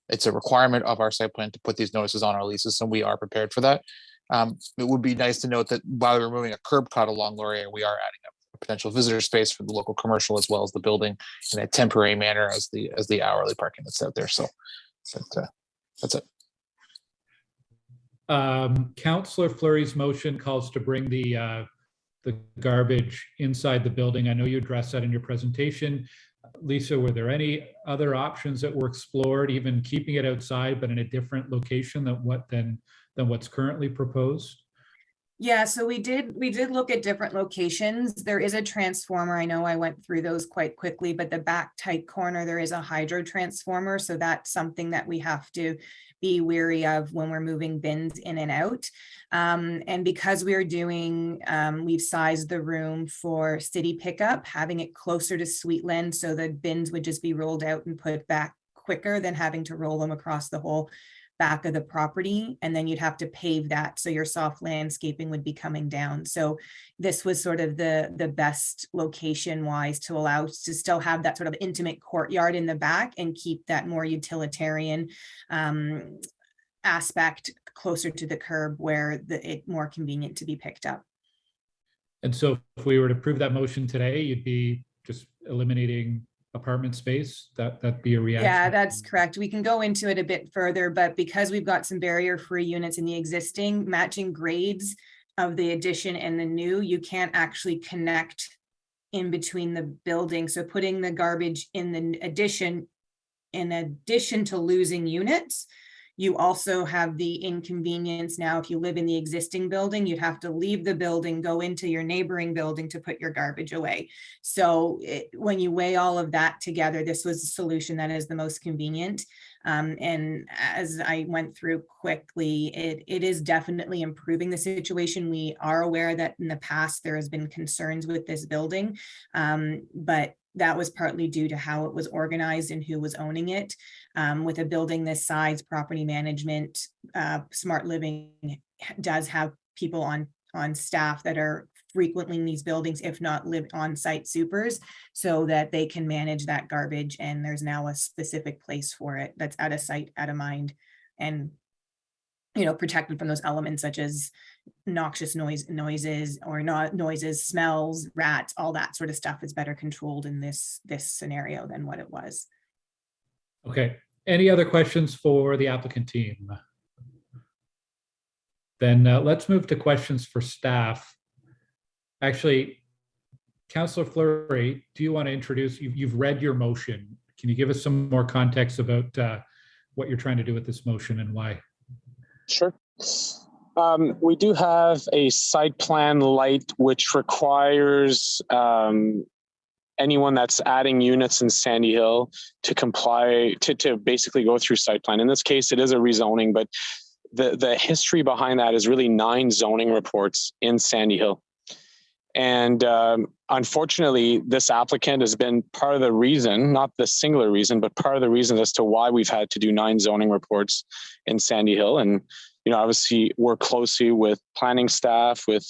it's a requirement of our site plan to put these notices on our leases, and we are prepared for that. It would be nice to note that while we're removing a curb cut along Laurier, we are adding a potential visitor space for the local commercial as well as the building in a temporary manner as the hourly parking that's out there. So that's it. Councillor Fleury's motion calls to bring the the garbage inside the building. I know you addressed that in your presentation. Lisa, were there any other options that were explored, even keeping it outside, but in a different location than what's currently proposed? Yeah, so we did look at different locations. There is a transformer. I know I went through those quite quickly, but the back tight corner, there is a hydro transformer. So that's something that we have to be wary of when we're moving bins in and out. And because we're doing, we've sized the room for city pickup, having it closer to Sweetland, so the bins would just be rolled out and put back quicker than having to roll them across the whole back of the property, and then you'd have to pave that, so your soft landscaping would be coming down. So this was sort of the best location wise to allow us to still have that sort of intimate courtyard in the back and keep that more utilitarian aspect closer to the curb, where it's more convenient to be picked up. And so if we were to approve that motion today, you'd be just eliminating apartment space? That'd be a reaction? Yeah, that's correct. We can go into it a bit further, but because we've got some barrier-free units in the existing, matching grades of the addition and the new, you can't actually connect in between the building. So putting the garbage in the addition, in addition to losing units, you also have the inconvenience now. If you live in the existing building, you'd have to leave the building, go into your neighboring building to put your garbage away. So when you weigh all of that together, this was a solution that is the most convenient. And as I went through quickly, it is definitely improving the situation. We are aware that in the past there has been concerns with this building, but that was partly due to how it was organized and who was owning it. With a building this size, property management, Smart Living does have people on staff that are frequently in these buildings, if not live on-site supers, so that they can manage that garbage. And there's now a specific place for it that's out of sight, out of mind, and protected from those elements such as noxious noises or not noises, smells, rats, all that sort of stuff is better controlled in this scenario than what it was. Okay. Any other questions for the applicant team? Then let's move to questions for staff. Actually, Councillor Fleury, do you want to introduce, you've read your motion. Can you give us some more context about what you're trying to do with this motion and why? Sure. We do have a site plan light, which requires anyone that's adding units in Sandy Hill to comply, to basically go through site plan. In this case, it is a rezoning, but the history behind that is really 9 zoning reports in Sandy Hill. And unfortunately, this applicant has been part of the reason, not the singular reason, but part of the reason as to why we've had to do 9 zoning reports in Sandy Hill. And, obviously work closely with planning staff, with